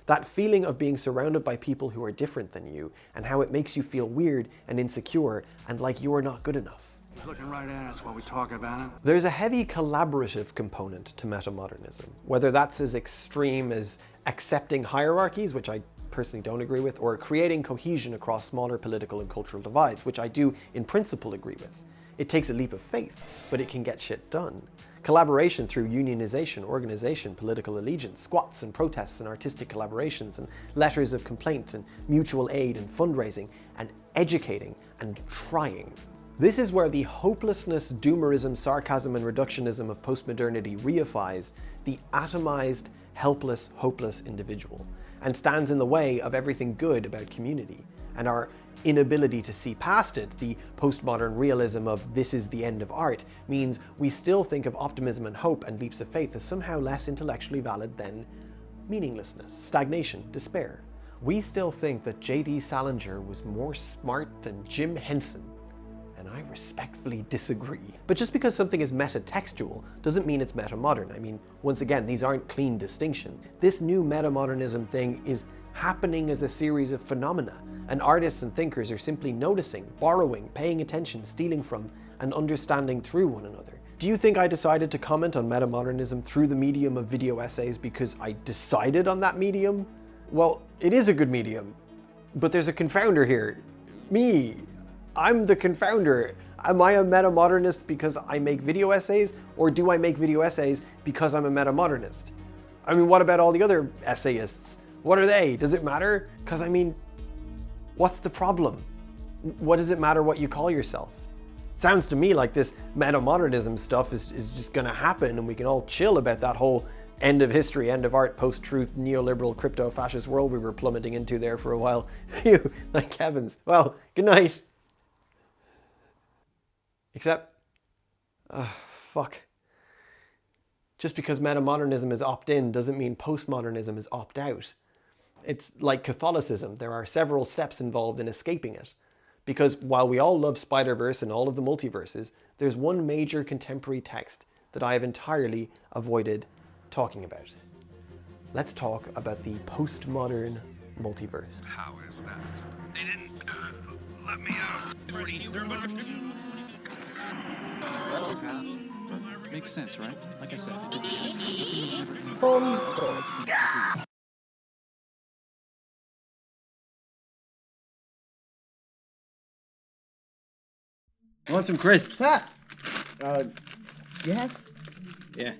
That feeling of being surrounded by people who are different than you, and how it makes you feel weird and insecure and like you are not good enough. He's looking right at us while we talk about it. There's a heavy collaborative component to metamodernism, whether that's as extreme as accepting hierarchies, which I personally don't agree with, or creating cohesion across smaller political and cultural divides, which I do in principle agree with. It takes a leap of faith, but it can get shit done. Collaboration through unionization, organization, political allegiance, squats and protests and artistic collaborations and letters of complaint and mutual aid and fundraising and educating and trying. This is where the hopelessness, doomerism, sarcasm and reductionism of postmodernity reifies the atomized, helpless, hopeless individual and stands in the way of everything good about community. And our inability to see past it, the postmodern realism of this is the end of art, means we still think of optimism and hope and leaps of faith as somehow less intellectually valid than meaninglessness, stagnation, despair. We still think that J.D. Salinger was more smart than Jim Henson, and I respectfully disagree. But just because something is metatextual doesn't mean it's metamodern. I mean, once again, these aren't clean distinctions. This new metamodernism thing is happening as a series of phenomena, and artists and thinkers are simply noticing, borrowing, paying attention, stealing from, and understanding through one another. Do you think I decided to comment on metamodernism through the medium of video essays because I decided on that medium? Well, it is a good medium, but there's a confounder here. Me. I'm the confounder. Am I a metamodernist because I make video essays, or do I make video essays because I'm a metamodernist? I mean, what about all the other essayists? What are they? Does it matter? Because I mean, what's the problem? What does it matter what you call yourself? Sounds to me like this metamodernism stuff is just gonna happen and we can all chill about that whole end of history, end of art, post-truth, neoliberal, crypto-fascist world we were plummeting into there for a while. Phew, thank heavens. Well, good night. Except, fuck. Just because metamodernism is opt-in doesn't mean postmodernism is opt-out. It's like Catholicism. There are several steps involved in escaping it. Because while we all love Spider-Verse and all of the multiverses, there's one major contemporary text that I have entirely avoided talking about. Let's talk about the postmodern multiverse. How is that? They didn't let me out. Makes sense, right? Like I said, I want some crisps. Yes. Yeah.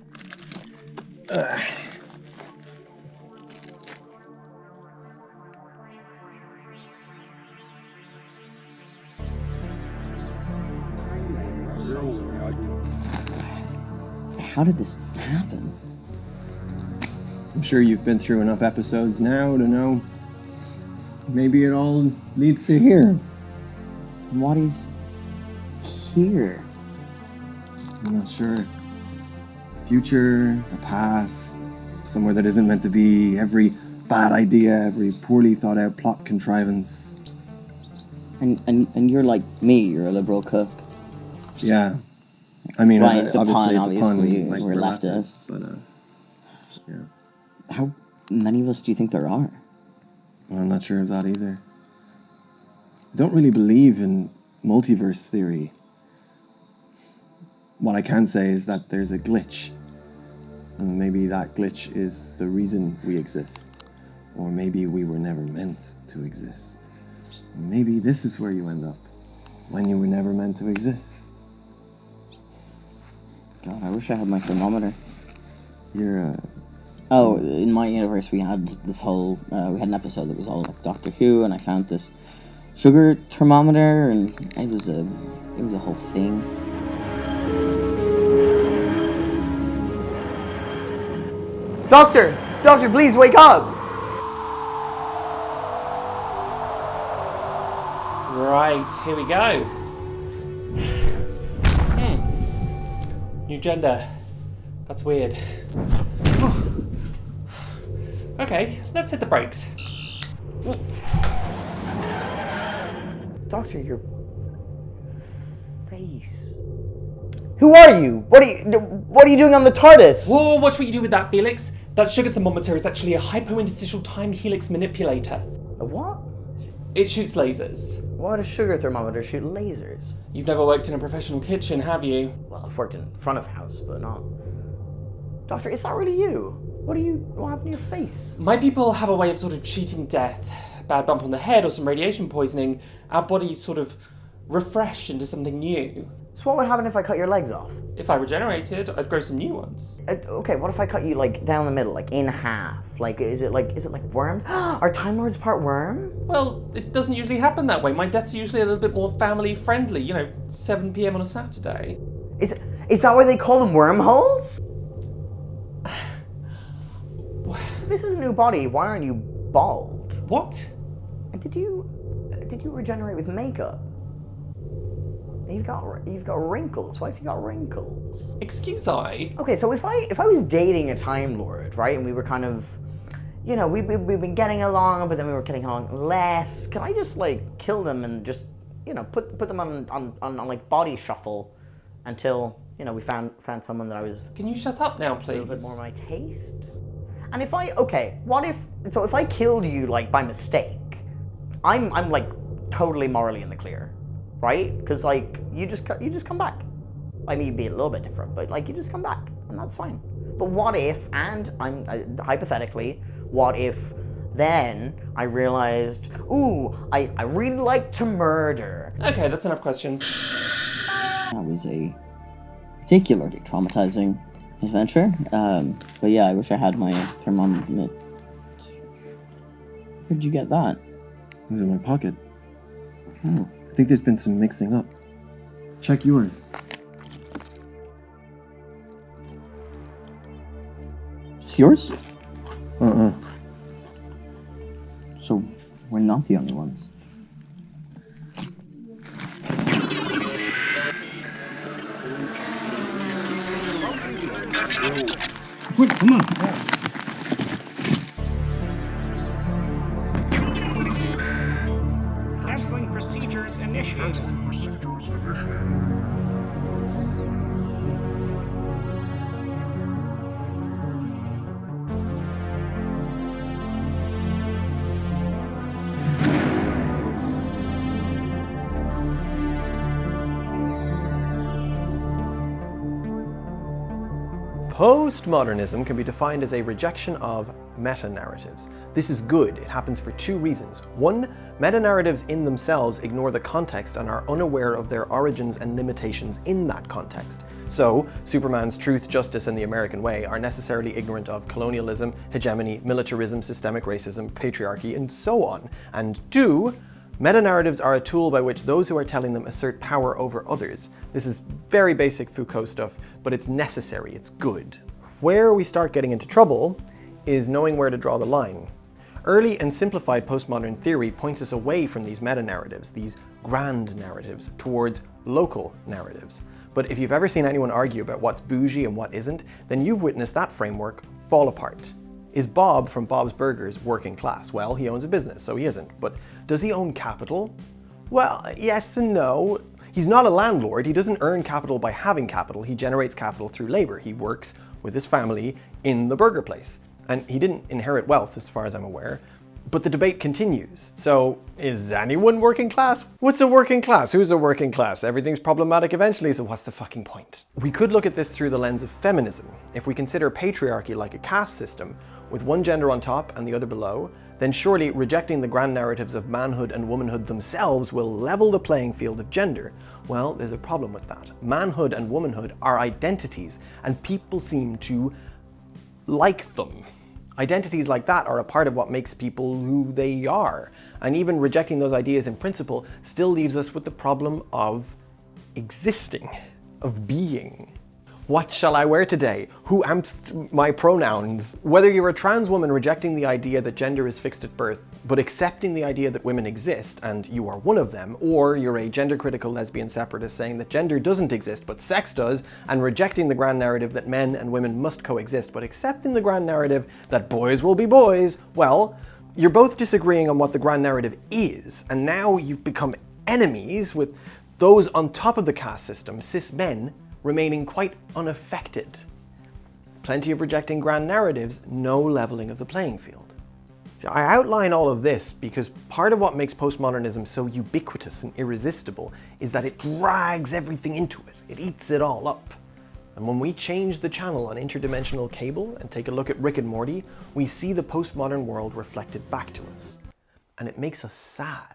How did this happen? I'm sure you've been through enough episodes now to know maybe it all leads to here. What is here? I'm not sure. Future, the past, somewhere that isn't meant to be, every bad idea, every poorly thought out plot contrivance. And you're like me, you're a liberal cook. Yeah. I mean, right, it's a pun, obviously. Like we're leftists. But, yeah. How many of us do you think there are? Well, I'm not sure of that either. I don't really believe in multiverse theory. What I can say is that there's a glitch. And maybe that glitch is the reason we exist. Or maybe we were never meant to exist. Maybe this is where you end up, when you were never meant to exist. God, I wish I had my thermometer. Oh, in my universe we had this whole, we had an episode that was all like Doctor Who, and I found this sugar thermometer, and it was a whole thing. Doctor, please wake up! Right, here we go. New gender. That's weird. Okay, let's hit the brakes. Doctor, your face. Who are you? What are you doing on the TARDIS? Whoa, watch what you do with that, Felix. That sugar thermometer is actually a hypointerstitial time helix manipulator. A what? It shoots lasers. Why does sugar thermometer shoot lasers? You've never worked in a professional kitchen, have you? Well, I've worked in front of house, but not... Doctor, is that really you? What happened to your face? My people have a way of sort of cheating death. A bad bump on the head or some radiation poisoning. Our bodies sort of refresh into something new. So what would happen if I cut your legs off? If I regenerated, I'd grow some new ones. Okay, what if I cut you like down the middle, like in half? Like, is it like worms? Are Time Lords part worm? Well, it doesn't usually happen that way. My deaths are usually a little bit more family friendly. 7 p.m. on a Saturday. Is that why they call them wormholes? This is a new body. Why aren't you bald? What? Did you regenerate with makeup? You've got wrinkles. Why have you got wrinkles? Excuse I? Okay, so if I was dating a Time Lord, right, and we were kind of, we've been getting along, but then we were getting along less. Can I just like kill them and just, put them on like body shuffle until we found someone that I was. Can you shut up now, please? A little bit more my taste. And if I killed you like by mistake, I'm like totally morally in the clear. Right? Because like you just come back. I mean, you'd be a little bit different, but like you just come back, and that's fine. But what if? And I'm hypothetically, what if then I realized, ooh, I really like to murder. Okay, that's enough questions. That was a particularly traumatizing adventure. But yeah, I wish I had my thermometer. Where'd you get that? It was in my pocket. Oh. I think there's been some mixing up. Check yours. It's yours? Uh-uh. So, we're not the only ones. Quick, come on. Canceling procedures initiated. Postmodernism can be defined as a rejection of meta-narratives. This is good. It happens for two reasons. One, meta-narratives in themselves ignore the context and are unaware of their origins and limitations in that context. So, Superman's truth, justice, and the American way are necessarily ignorant of colonialism, hegemony, militarism, systemic racism, patriarchy, and so on. And two, meta-narratives are a tool by which those who are telling them assert power over others. This is very basic Foucault stuff, but it's necessary, it's good. Where we start getting into trouble is knowing where to draw the line. Early and simplified postmodern theory points us away from these meta-narratives, these grand narratives, towards local narratives. But if you've ever seen anyone argue about what's bougie and what isn't, then you've witnessed that framework fall apart. Is Bob from Bob's Burgers working class? Well, he owns a business, so he isn't. But does he own capital? Well, yes and no. He's not a landlord. He doesn't earn capital by having capital. He generates capital through labor. He works with his family in the burger place. And he didn't inherit wealth, as far as I'm aware. But the debate continues. So, is anyone working class? What's a working class? Who's a working class? Everything's problematic eventually, so what's the fucking point? We could look at this through the lens of feminism. If we consider patriarchy like a caste system, with one gender on top and the other below, then surely rejecting the grand narratives of manhood and womanhood themselves will level the playing field of gender. Well, there's a problem with that. Manhood and womanhood are identities, and people seem to like them. Identities like that are a part of what makes people who they are. And even rejecting those ideas in principle still leaves us with the problem of existing, of being. What shall I wear today? Who amps my pronouns? Whether you're a trans woman rejecting the idea that gender is fixed at birth, but accepting the idea that women exist, and you are one of them, or you're a gender-critical lesbian separatist saying that gender doesn't exist, but sex does, and rejecting the grand narrative that men and women must coexist, but accepting the grand narrative that boys will be boys, well, you're both disagreeing on what the grand narrative is, and now you've become enemies with those on top of the caste system, cis men, remaining quite unaffected. Plenty of rejecting grand narratives, no leveling of the playing field. So I outline all of this because part of what makes postmodernism so ubiquitous and irresistible is that it drags everything into it. It eats it all up. And when we change the channel on interdimensional cable and take a look at Rick and Morty, we see the postmodern world reflected back to us. And it makes us sad.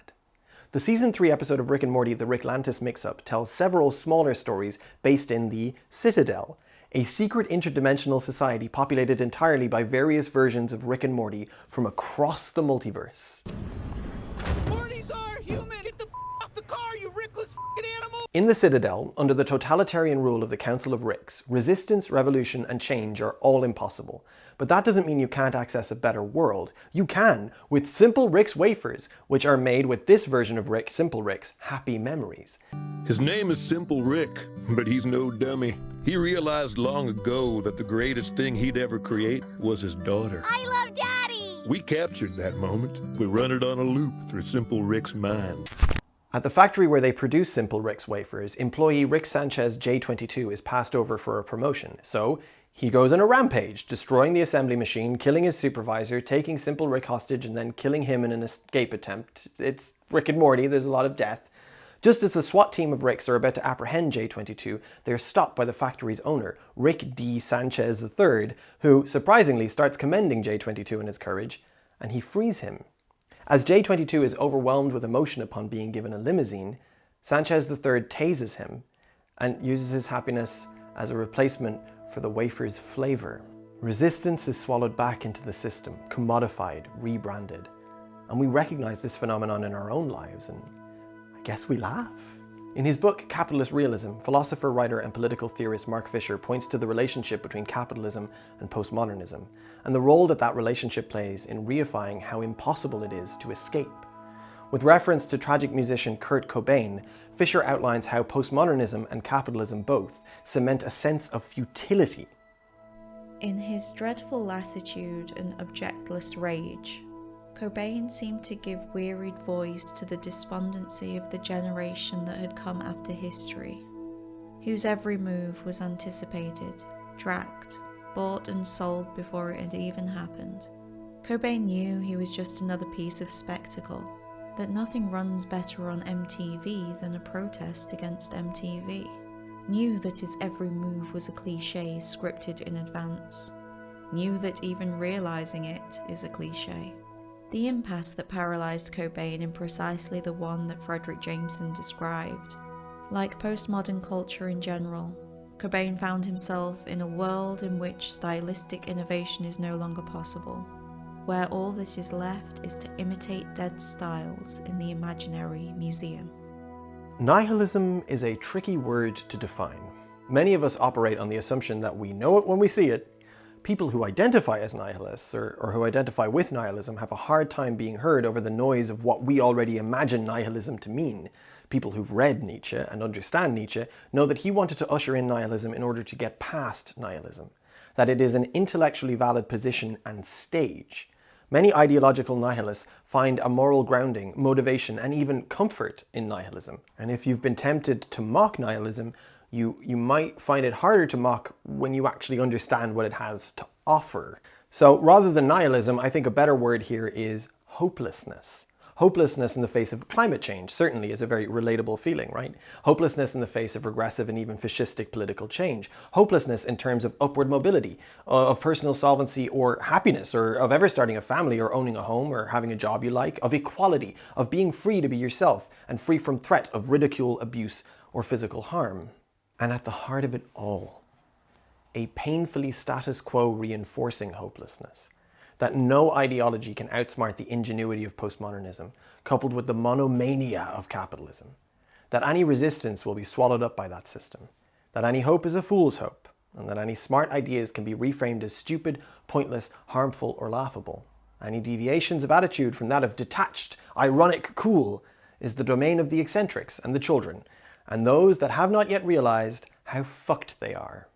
The season 3 episode of Rick and Morty, The Ricklantis Mix-Up, tells several smaller stories based in the Citadel, a secret interdimensional society populated entirely by various versions of Rick and Morty from across the multiverse. Mortys are human! Get the off the car, you rickless f***ing animal! In the Citadel, under the totalitarian rule of the Council of Ricks, resistance, revolution, and change are all impossible. But that doesn't mean you can't access a better world. You can, with Simple Rick's wafers, which are made with this version of Rick, Simple Rick's, happy memories. His name is Simple Rick, but he's no dummy. He realized long ago that the greatest thing he'd ever create was his daughter. I love Daddy! We captured that moment. We run it on a loop through Simple Rick's mind. At the factory where they produce Simple Rick's wafers, employee Rick Sanchez J22 is passed over for a promotion, so he goes on a rampage, destroying the assembly machine, killing his supervisor, taking Simple Rick hostage, and then killing him in an escape attempt. It's Rick and Morty, there's a lot of death. Just as the SWAT team of Ricks are about to apprehend J22, they're stopped by the factory's owner, Rick D. Sanchez III, who, surprisingly, starts commending J22 and his courage, and he frees him. As J22 is overwhelmed with emotion upon being given a limousine, Sanchez III tases him and uses his happiness as a replacement for the wafer's flavor. Resistance is swallowed back into the system, commodified, rebranded. And we recognize this phenomenon in our own lives, and I guess we laugh. In his book, Capitalist Realism, philosopher, writer, and political theorist Mark Fisher points to the relationship between capitalism and postmodernism, and the role that relationship plays in reifying how impossible it is to escape. With reference to tragic musician Kurt Cobain, Fisher outlines how postmodernism and capitalism both cement a sense of futility. In his dreadful lassitude and objectless rage, Cobain seemed to give wearied voice to the despondency of the generation that had come after history, whose every move was anticipated, tracked, bought and sold before it had even happened. Cobain knew he was just another piece of spectacle, that nothing runs better on MTV than a protest against MTV. knew that his every move was a cliché scripted in advance, knew that even realising it is a cliché. The impasse that paralysed Cobain in precisely the one that Fredric Jameson described. Like postmodern culture in general, Cobain found himself in a world in which stylistic innovation is no longer possible, where all that is left is to imitate dead styles in the imaginary museum. Nihilism is a tricky word to define. Many of us operate on the assumption that we know it when we see it. People who identify as nihilists or who identify with nihilism have a hard time being heard over the noise of what we already imagine nihilism to mean. People who've read Nietzsche and understand Nietzsche know that he wanted to usher in nihilism in order to get past nihilism, that it is an intellectually valid position and stage. Many ideological nihilists find a moral grounding, motivation, and even comfort in nihilism. And if you've been tempted to mock nihilism, you might find it harder to mock when you actually understand what it has to offer. So rather than nihilism, I think a better word here is hopelessness. Hopelessness in the face of climate change certainly is a very relatable feeling, right? Hopelessness in the face of regressive and even fascistic political change. Hopelessness in terms of upward mobility, of personal solvency or happiness, or of ever starting a family or owning a home or having a job you like, of equality, of being free to be yourself and free from threat of ridicule, abuse, or physical harm. And at the heart of it all, a painfully status quo reinforcing hopelessness. That no ideology can outsmart the ingenuity of postmodernism, coupled with the monomania of capitalism. That any resistance will be swallowed up by that system. That any hope is a fool's hope, and that any smart ideas can be reframed as stupid, pointless, harmful, or laughable. Any deviations of attitude from that of detached, ironic cool is the domain of the eccentrics and the children, and those that have not yet realized how fucked they are.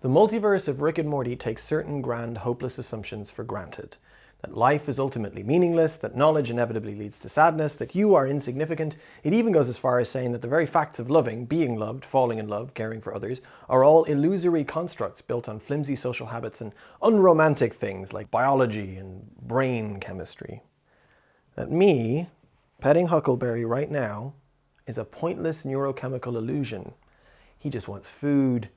The multiverse of Rick and Morty takes certain grand, hopeless assumptions for granted. That life is ultimately meaningless, that knowledge inevitably leads to sadness, that you are insignificant. It even goes as far as saying that the very facts of loving, being loved, falling in love, caring for others, are all illusory constructs built on flimsy social habits and unromantic things like biology and brain chemistry. That me, petting Huckleberry right now, is a pointless neurochemical illusion. He just wants food,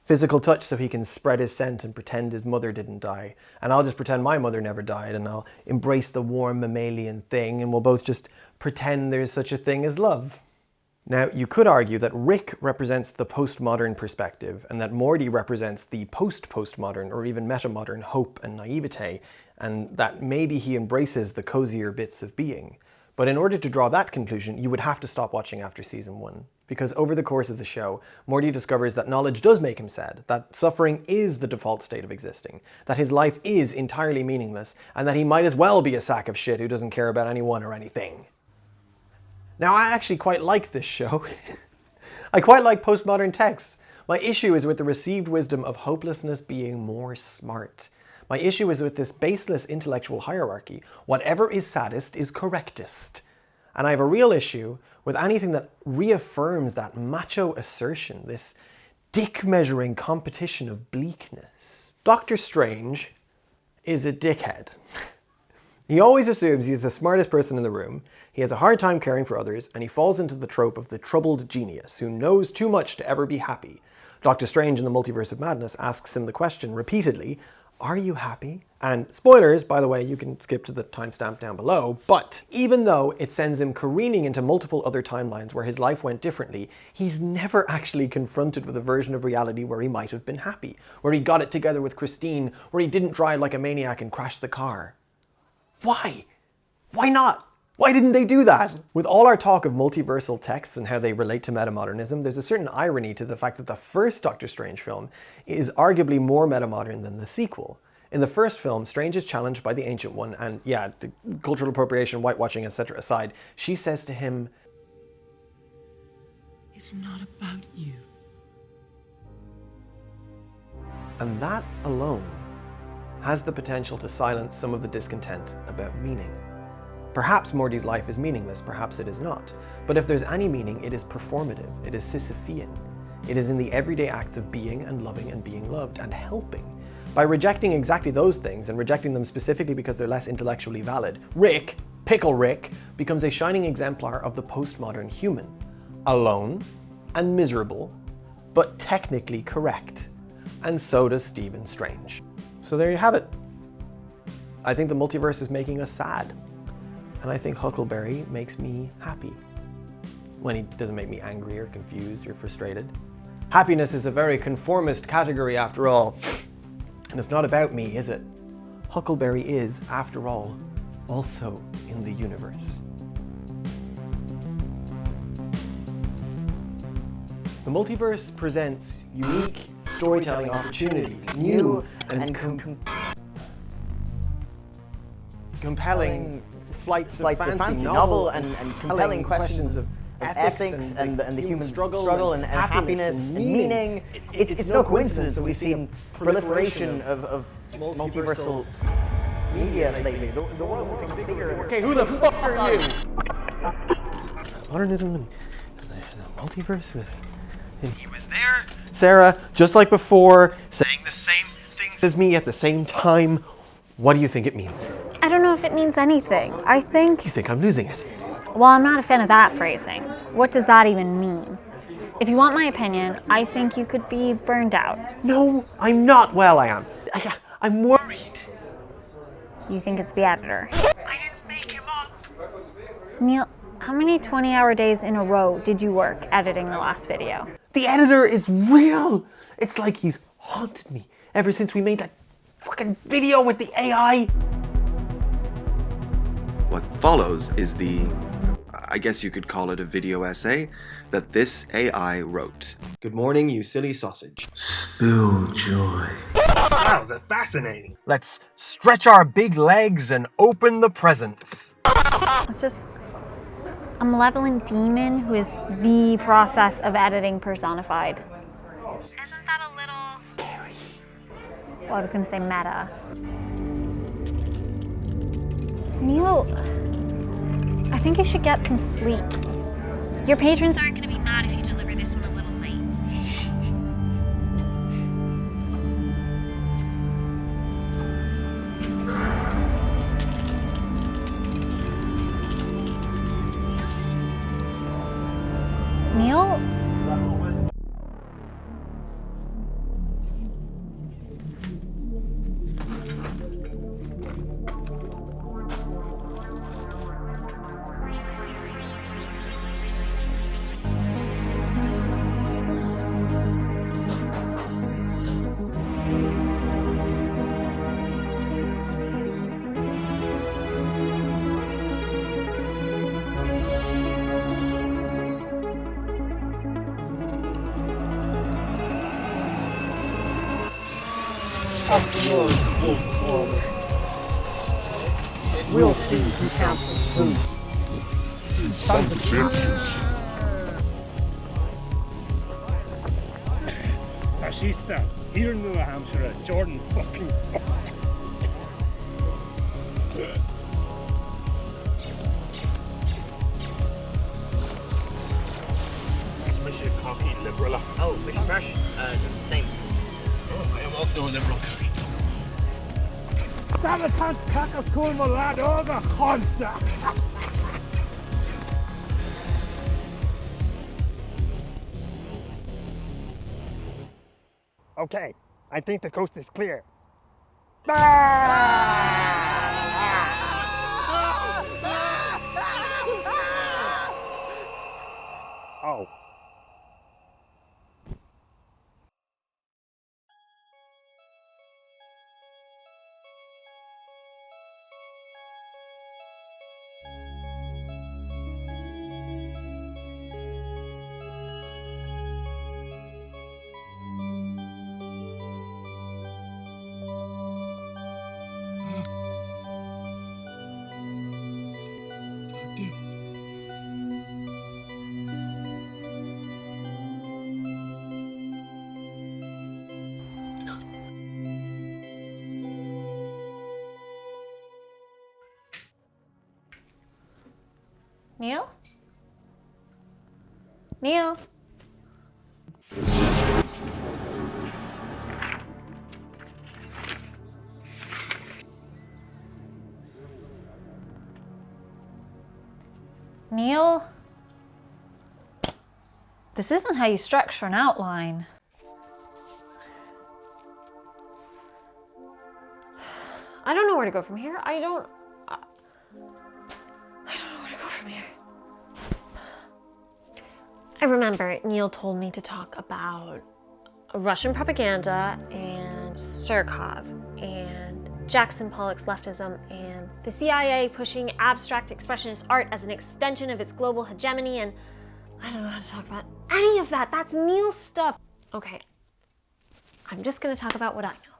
physical touch so he can spread his scent and pretend his mother didn't die. And I'll just pretend my mother never died, and I'll embrace the warm mammalian thing, and we'll both just pretend there's such a thing as love. Now, you could argue that Rick represents the postmodern perspective, and that Morty represents the post-postmodern or even metamodern hope and naivete, and that maybe he embraces the cozier bits of being. But in order to draw that conclusion, you would have to stop watching after season 1. Because over the course of the show, Morty discovers that knowledge does make him sad, that suffering is the default state of existing, that his life is entirely meaningless, and that he might as well be a sack of shit who doesn't care about anyone or anything. Now, I actually quite like this show. I quite like postmodern texts. My issue is with the received wisdom of hopelessness being more smart. My issue is with this baseless intellectual hierarchy. Whatever is saddest is correctest. And I have a real issue with anything that reaffirms that macho assertion, this dick-measuring competition of bleakness. Doctor Strange is a dickhead. He always assumes he's the smartest person in the room, he has a hard time caring for others, and he falls into the trope of the troubled genius who knows too much to ever be happy. Doctor Strange in the Multiverse of Madness asks him the question repeatedly, are you happy? And spoilers, by the way, you can skip to the timestamp down below, but even though it sends him careening into multiple other timelines where his life went differently, he's never actually confronted with a version of reality where he might have been happy, where he got it together with Christine, where he didn't drive like a maniac and crash the car. Why? Why not? Why didn't they do that? With all our talk of multiversal texts and how they relate to metamodernism, there's a certain irony to the fact that the first Doctor Strange film is arguably more metamodern than the sequel. In the first film, Strange is challenged by the Ancient One, and yeah, the cultural appropriation, whitewashing, etc. aside, she says to him, "It's not about you." And that alone has the potential to silence some of the discontent about meaning. Perhaps Morty's life is meaningless, perhaps it is not. But if there's any meaning, it is performative, it is Sisyphean. It is in the everyday acts of being and loving and being loved and helping. By rejecting exactly those things, and rejecting them specifically because they're less intellectually valid, Rick, Pickle Rick, becomes a shining exemplar of the postmodern human. Alone, and miserable, but technically correct. And so does Stephen Strange. So there you have it. I think the multiverse is making us sad. And I think Huckleberry makes me happy. When he doesn't make me angry or confused or frustrated. Happiness is a very conformist category after all. And it's not about me, is it? Huckleberry is, after all, also in the universe. The multiverse presents unique storytelling opportunities, new and compelling flights of fancy novel and compelling questions of ethics and the human struggle and happiness and meaning. It's no coincidence that we've seen proliferation of multiversal media lately. The world is becoming bigger. Okay, who the fuck are you? Modernism and the multiverse. And he was there, Sarah, just like before, saying the same things as me at the same time. What do you think it means? I don't know if it means anything. I think... You think I'm losing it? Well, I'm not a fan of that phrasing. What does that even mean? If you want my opinion, I think you could be burned out. No, I'm not. Well, I am. I'm worried. You think it's the editor? I didn't make him up. Neil, how many 20-hour days in a row did you work editing the last video? The editor is real. It's like he's haunted me ever since we made that fucking video with the AI. What follows is I guess you could call it a video essay that this AI wrote. Good morning, you silly sausage. Spill joy. Wow, is that fascinating? Let's stretch our big legs and open the presents. It's just a malevolent demon who is the process of editing personified. Isn't that a little... scary? Well, I was going to say meta. Neil, I think you should get some sleep. Your patrons aren't going to be mad if you deliver this one a little late. Neil? We'll see who counsels who. Sons of bitches. Fascista, here in New Hampshire, Jordan fucking. Especially a cocky liberal. Oh, pretty fresh. Same. Oh, I am also a liberal cocky. Damn it, can't cack a cool my lad over, cunt! Okay, I think the coast is clear. Oh. Neil? Neil? Neil? This isn't how you structure an outline. I don't know where to go from here. I don't know where to go from here. I remember Neil told me to talk about Russian propaganda and Surkov and Jackson Pollock's leftism and the CIA pushing abstract expressionist art as an extension of its global hegemony, and I don't know how to talk about any of that. That's Neil's stuff. Okay, I'm just gonna talk about what I know.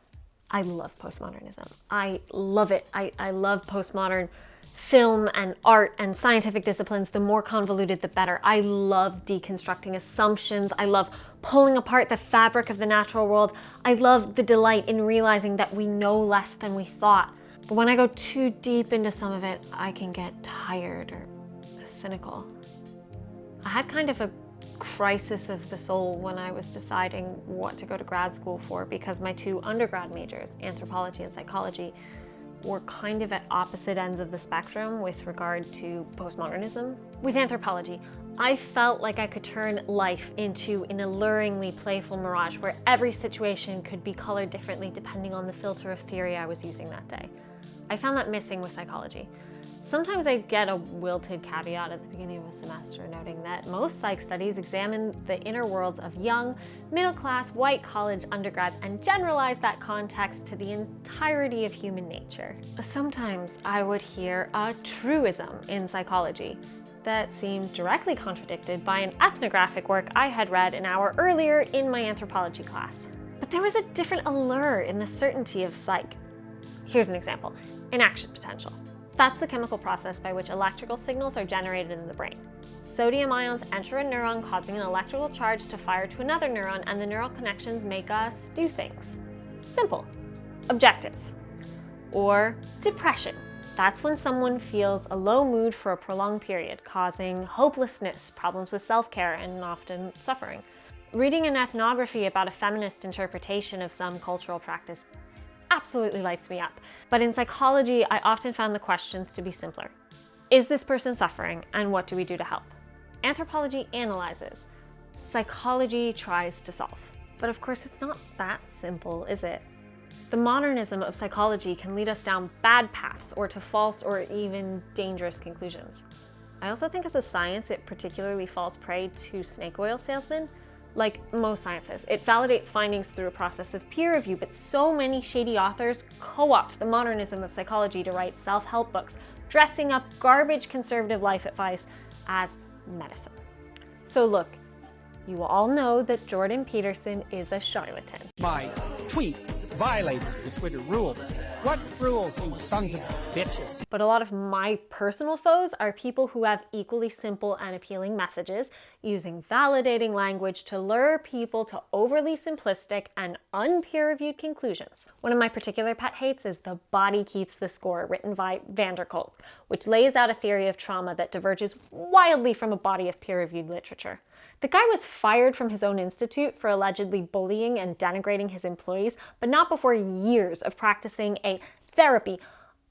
I love postmodernism. I love it. I love postmodern film and art and scientific disciplines. The more convoluted, the better. I love deconstructing assumptions. I love pulling apart the fabric of the natural world. I love the delight in realizing that we know less than we thought. But when I go too deep into some of it, I can get tired or cynical. I had kind of a crisis of the soul when I was deciding what to go to grad school for, because my two undergrad majors, anthropology and psychology, were kind of at opposite ends of the spectrum with regard to postmodernism. With anthropology, I felt like I could turn life into an alluringly playful mirage where every situation could be colored differently depending on the filter of theory I was using that day. I found that missing with psychology. Sometimes I get a wilted caveat at the beginning of a semester noting that most psych studies examine the inner worlds of young, middle-class, white college undergrads and generalize that context to the entirety of human nature. Sometimes I would hear a truism in psychology that seemed directly contradicted by an ethnographic work I had read an hour earlier in my anthropology class. But there was a different allure in the certainty of psych. Here's an example: inaction potential. That's the chemical process by which electrical signals are generated in the brain. Sodium ions enter a neuron, causing an electrical charge to fire to another neuron, and the neural connections make us do things. Simple. Objective. Or depression. That's when someone feels a low mood for a prolonged period, causing hopelessness, problems with self-care, and often suffering. Reading an ethnography about a feminist interpretation of some cultural practice absolutely lights me up. But in psychology, I often found the questions to be simpler. Is this person suffering, and what do we do to help? Anthropology analyzes. Psychology tries to solve. But of course, it's not that simple, is it? The modernism of psychology can lead us down bad paths or to false or even dangerous conclusions. I also think as a science, it particularly falls prey to snake oil salesmen. Like most sciences, it validates findings through a process of peer review, but so many shady authors co-opt the modernism of psychology to write self-help books, dressing up garbage conservative life advice as medicine. So look, you all know that Jordan Peterson is a charlatan. My tweet violated the Twitter rules. What rules, you sons of bitches? But a lot of my personal foes are people who have equally simple and appealing messages, using validating language to lure people to overly simplistic and unpeer-reviewed conclusions. One of my particular pet hates is The Body Keeps the Score, written by van der Kolk, which lays out a theory of trauma that diverges wildly from a body of peer-reviewed literature. The guy was fired from his own institute for allegedly bullying and denigrating his employees, but not before years of practicing a therapy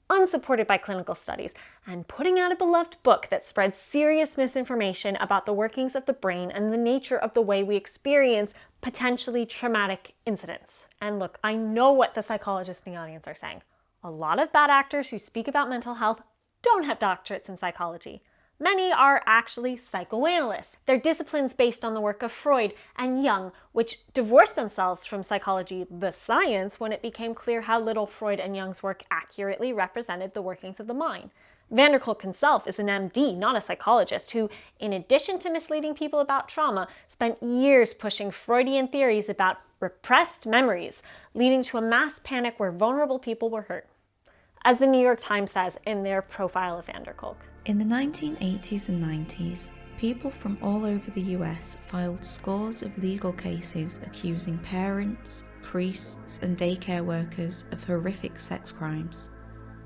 unsupported by clinical studies and putting out a beloved book that spreads serious misinformation about the workings of the brain and the nature of the way we experience potentially traumatic incidents. And look, I know what the psychologists in the audience are saying. A lot of bad actors who speak about mental health don't have doctorates in psychology. Many are actually psychoanalysts. They're disciplines based on the work of Freud and Jung, which divorced themselves from psychology, the science, when it became clear how little Freud and Jung's work accurately represented the workings of the mind. Van der Kolk himself is an MD, not a psychologist, who, in addition to misleading people about trauma, spent years pushing Freudian theories about repressed memories, leading to a mass panic where vulnerable people were hurt. As the New York Times says in their profile of van der Kolk. In the 1980s and 90s, people from all over the US filed scores of legal cases accusing parents, priests, and daycare workers of horrific sex crimes,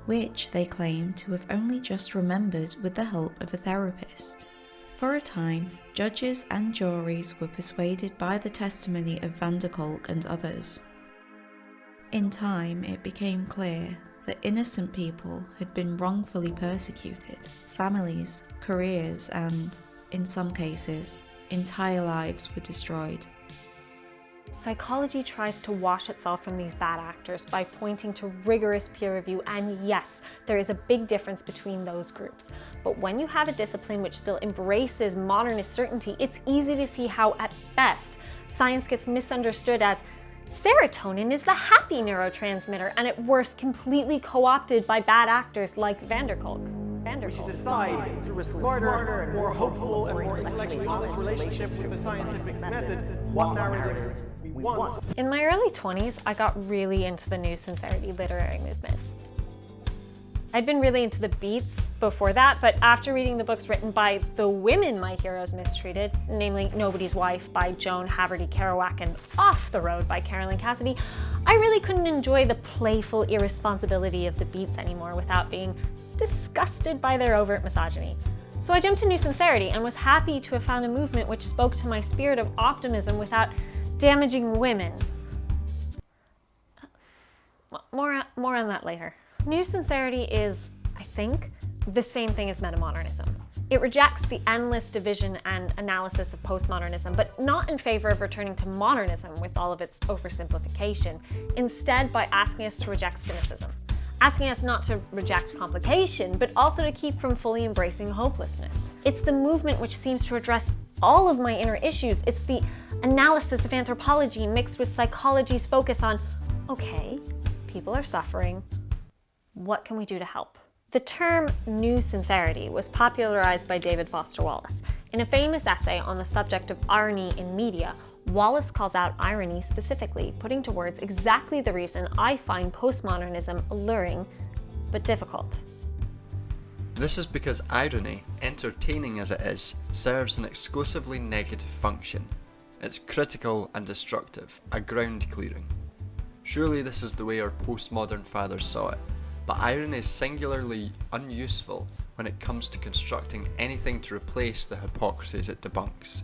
which they claim to have only just remembered with the help of a therapist. For a time, judges and juries were persuaded by the testimony of van der Kolk and others. In time, it became clear that innocent people had been wrongfully persecuted. Families, careers, and, in some cases, entire lives were destroyed. Psychology tries to wash itself from these bad actors by pointing to rigorous peer review, and yes, there is a big difference between those groups. But when you have a discipline which still embraces modernist certainty, it's easy to see how, at best, science gets misunderstood as serotonin is the happy neurotransmitter, and at worst, completely co-opted by bad actors like Vanderkolk. We should decide through a smarter and more hopeful and more intellectually honest relationship with the scientific method what narratives we want. In my early 20s, I got really into the New Sincerity literary movement. I'd been really into the Beats before that, but after reading the books written by the women my heroes mistreated, namely Nobody's Wife by Joan Haverty Kerouac and Off the Road by Carolyn Cassidy, I really couldn't enjoy the playful irresponsibility of the Beats anymore without being disgusted by their overt misogyny. So I jumped to New Sincerity and was happy to have found a movement which spoke to my spirit of optimism without damaging women. More on that later. New Sincerity is, I think, the same thing as metamodernism. It rejects the endless division and analysis of postmodernism, but not in favor of returning to modernism with all of its oversimplification, instead by asking us to reject cynicism. Asking us not to reject complication, but also to keep from fully embracing hopelessness. It's the movement which seems to address all of my inner issues. It's the analysis of anthropology mixed with psychology's focus on, okay, people are suffering, what can we do to help? The term New Sincerity was popularized by David Foster Wallace. In a famous essay on the subject of irony in media, Wallace calls out irony specifically, putting to words exactly the reason I find postmodernism alluring but difficult. This is because irony, entertaining as it is, serves an exclusively negative function. It's critical and destructive, a ground clearing. Surely this is the way our postmodern fathers saw it, but irony is singularly unuseful when it comes to constructing anything to replace the hypocrisies it debunks.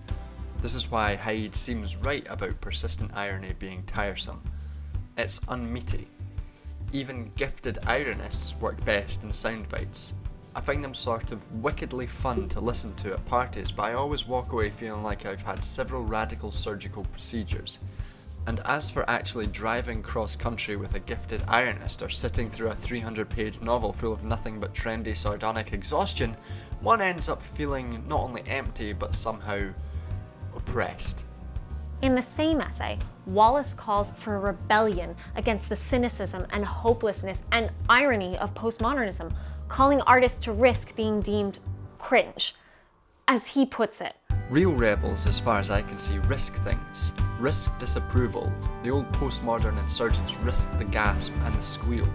This is why Hyde seems right about persistent irony being tiresome. It's unmeaty. Even gifted ironists work best in sound bites. I find them sort of wickedly fun to listen to at parties, but I always walk away feeling like I've had several radical surgical procedures. And as for actually driving cross-country with a gifted ironist or sitting through a 300-page novel full of nothing but trendy sardonic exhaustion, one ends up feeling not only empty but somehow oppressed. In the same essay, Wallace calls for a rebellion against the cynicism and hopelessness and irony of postmodernism, calling artists to risk being deemed cringe. As he puts it, real rebels, as far as I can see, risk things. Risk disapproval. The old postmodern insurgents risked the gasp and the squeal.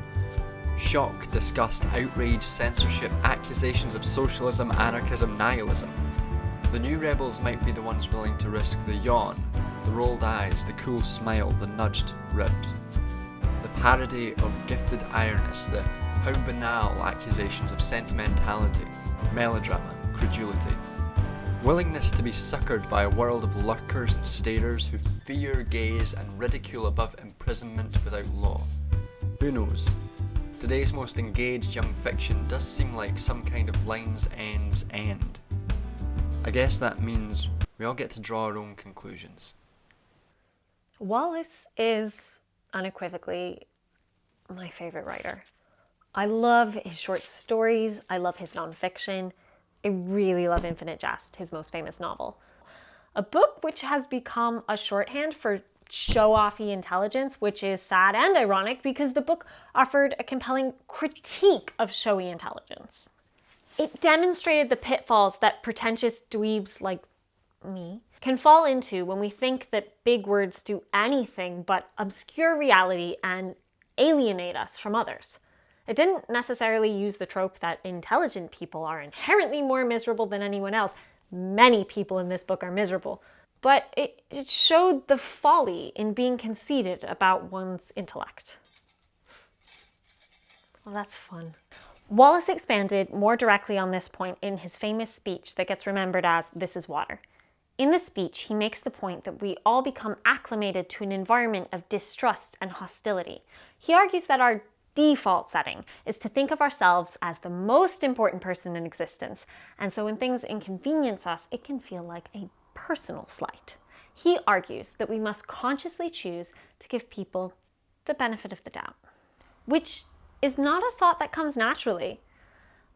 Shock, disgust, outrage, censorship, accusations of socialism, anarchism, nihilism. The new rebels might be the ones willing to risk the yawn, the rolled eyes, the cool smile, the nudged ribs. The parody of gifted ironists, the how banal accusations of sentimentality, melodrama, credulity. Willingness to be suckered by a world of lurkers and starers who fear, gaze, and ridicule above imprisonment without law. Who knows? Today's most engaged young fiction does seem like some kind of lines ends end. I guess that means we all get to draw our own conclusions. Wallace is unequivocally my favorite writer. I love his short stories, I love his nonfiction. I really love Infinite Jest, his most famous novel. A book which has become a shorthand for show-offy intelligence, which is sad and ironic because the book offered a compelling critique of showy intelligence. It demonstrated the pitfalls that pretentious dweebs like me can fall into when we think that big words do anything but obscure reality and alienate us from others. It didn't necessarily use the trope that intelligent people are inherently more miserable than anyone else. Many people in this book are miserable. But it showed the folly in being conceited about one's intellect. Well, that's fun. Wallace expanded more directly on this point in his famous speech that gets remembered as "This is Water." In the speech, he makes the point that we all become acclimated to an environment of distrust and hostility. He argues that our default setting is to think of ourselves as the most important person in existence, and so when things inconvenience us, it can feel like a personal slight. He argues that we must consciously choose to give people the benefit of the doubt, which is not a thought that comes naturally.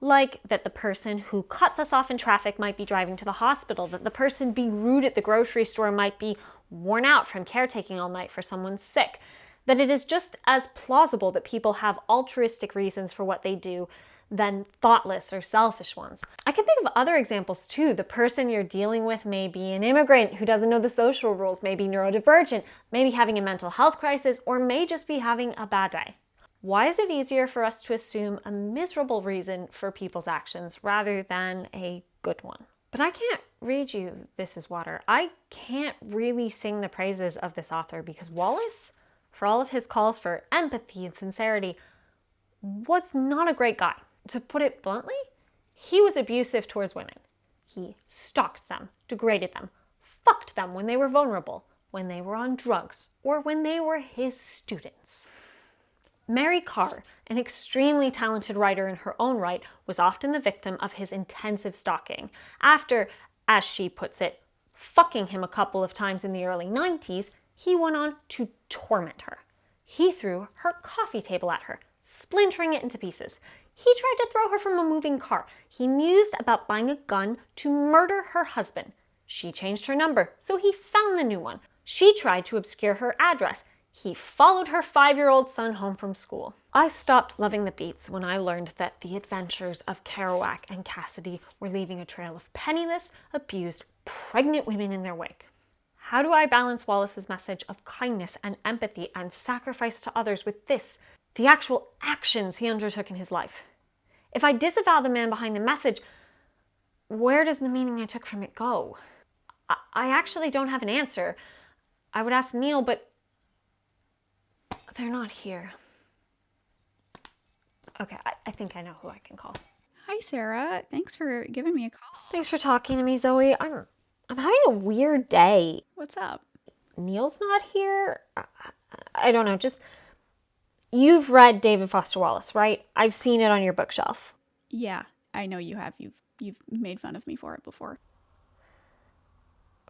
Like that the person who cuts us off in traffic might be driving to the hospital, that the person being rude at the grocery store might be worn out from caretaking all night for someone sick, that it is just as plausible that people have altruistic reasons for what they do than thoughtless or selfish ones. I can think of other examples too. The person you're dealing with may be an immigrant who doesn't know the social rules, may be neurodivergent, may be having a mental health crisis, or may just be having a bad day. Why is it easier for us to assume a miserable reason for people's actions rather than a good one? But I can't read you This Is Water. I can't really sing the praises of this author because Wallace, for all of his calls for empathy and sincerity, was not a great guy. To put it bluntly, he was abusive towards women. He stalked them, degraded them, fucked them when they were vulnerable, when they were on drugs, or when they were his students. Mary Karr, an extremely talented writer in her own right, was often the victim of his intensive stalking. After, as she puts it, fucking him a couple of times in the early 90s, he went on to torment her. He threw her coffee table at her, splintering it into pieces. He tried to throw her from a moving car. He mused about buying a gun to murder her husband. She changed her number, so he found the new one. She tried to obscure her address. He followed her 5-year-old son home from school. I stopped loving the beats when I learned that the adventures of Kerouac and Cassidy were leaving a trail of penniless, abused, pregnant women in their wake. How do I balance Wallace's message of kindness and empathy and sacrifice to others with this, the actual actions he undertook in his life? If I disavow the man behind the message, where does the meaning I took from it go? I actually don't have an answer. I would ask Neil, but they're not here. Okay, I think I know who I can call. Hi, Sarah. Thanks for giving me a call. Thanks for talking to me, Zoe. I'm having a weird day. What's up? Neil's not here. I don't know, just... You've read David Foster Wallace, right? I've seen it on your bookshelf. Yeah, I know you have. You've made fun of me for it before.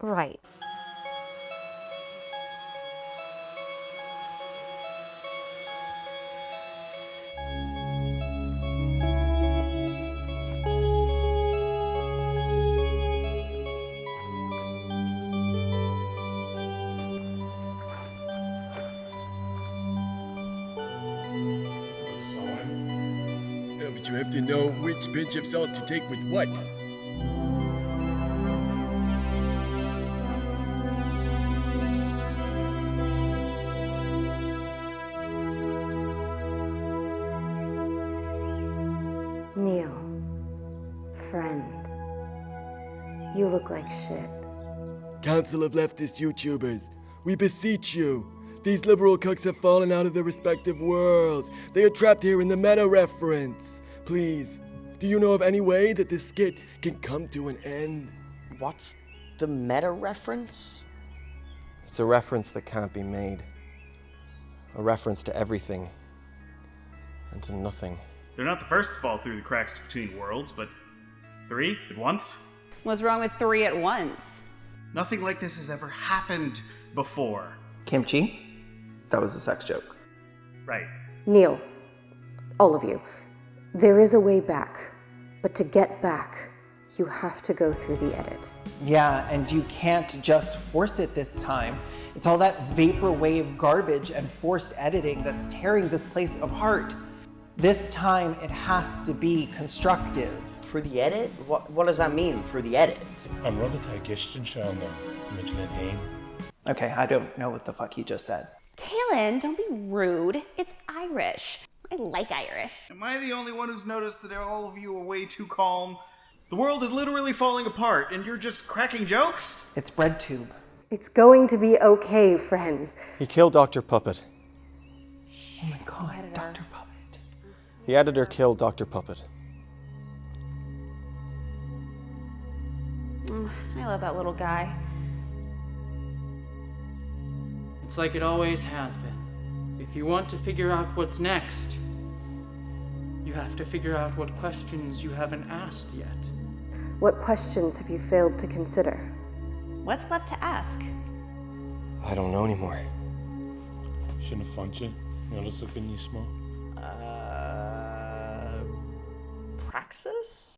Right. You have to know which pinch of salt to take with what. Neil, friend, you look like shit. Council of Leftist YouTubers, we beseech you. These liberal cucks have fallen out of their respective worlds. They are trapped here in the meta-reference. Please, do you know of any way that this skit can come to an end? What's the meta-reference? It's a reference that can't be made. A reference to everything and to nothing. They're not the first to fall through the cracks between worlds, but 3 at once? What's wrong with 3 at once? Nothing like this has ever happened before. Kimchi? That was a sex joke. Right. Neil, all of you, there is a way back, but to get back, you have to go through the edit. Yeah, and you can't just force it this time. It's all that vaporwave garbage and forced editing that's tearing this place apart. This time, it has to be constructive. For the edit? What does that mean, for the edit? I'm rather tagistin sean mention it aim. Okay, I don't know what the fuck he just said. Kaylin, don't be rude. It's Irish. I like Irish. Am I the only one who's noticed that all of you are way too calm? The world is literally falling apart, and you're just cracking jokes? It's BreadTube. It's going to be okay, friends. He killed Dr. Puppet. Oh my god, Dr. Puppet. The editor killed Dr. Puppet. I love that little guy. It's like it always has been. If you want to figure out what's next, you have to figure out what questions you haven't asked yet. What questions have you failed to consider? What's left to ask? I don't know anymore. Shouldn't have funked you. Notice looking you small. Praxis?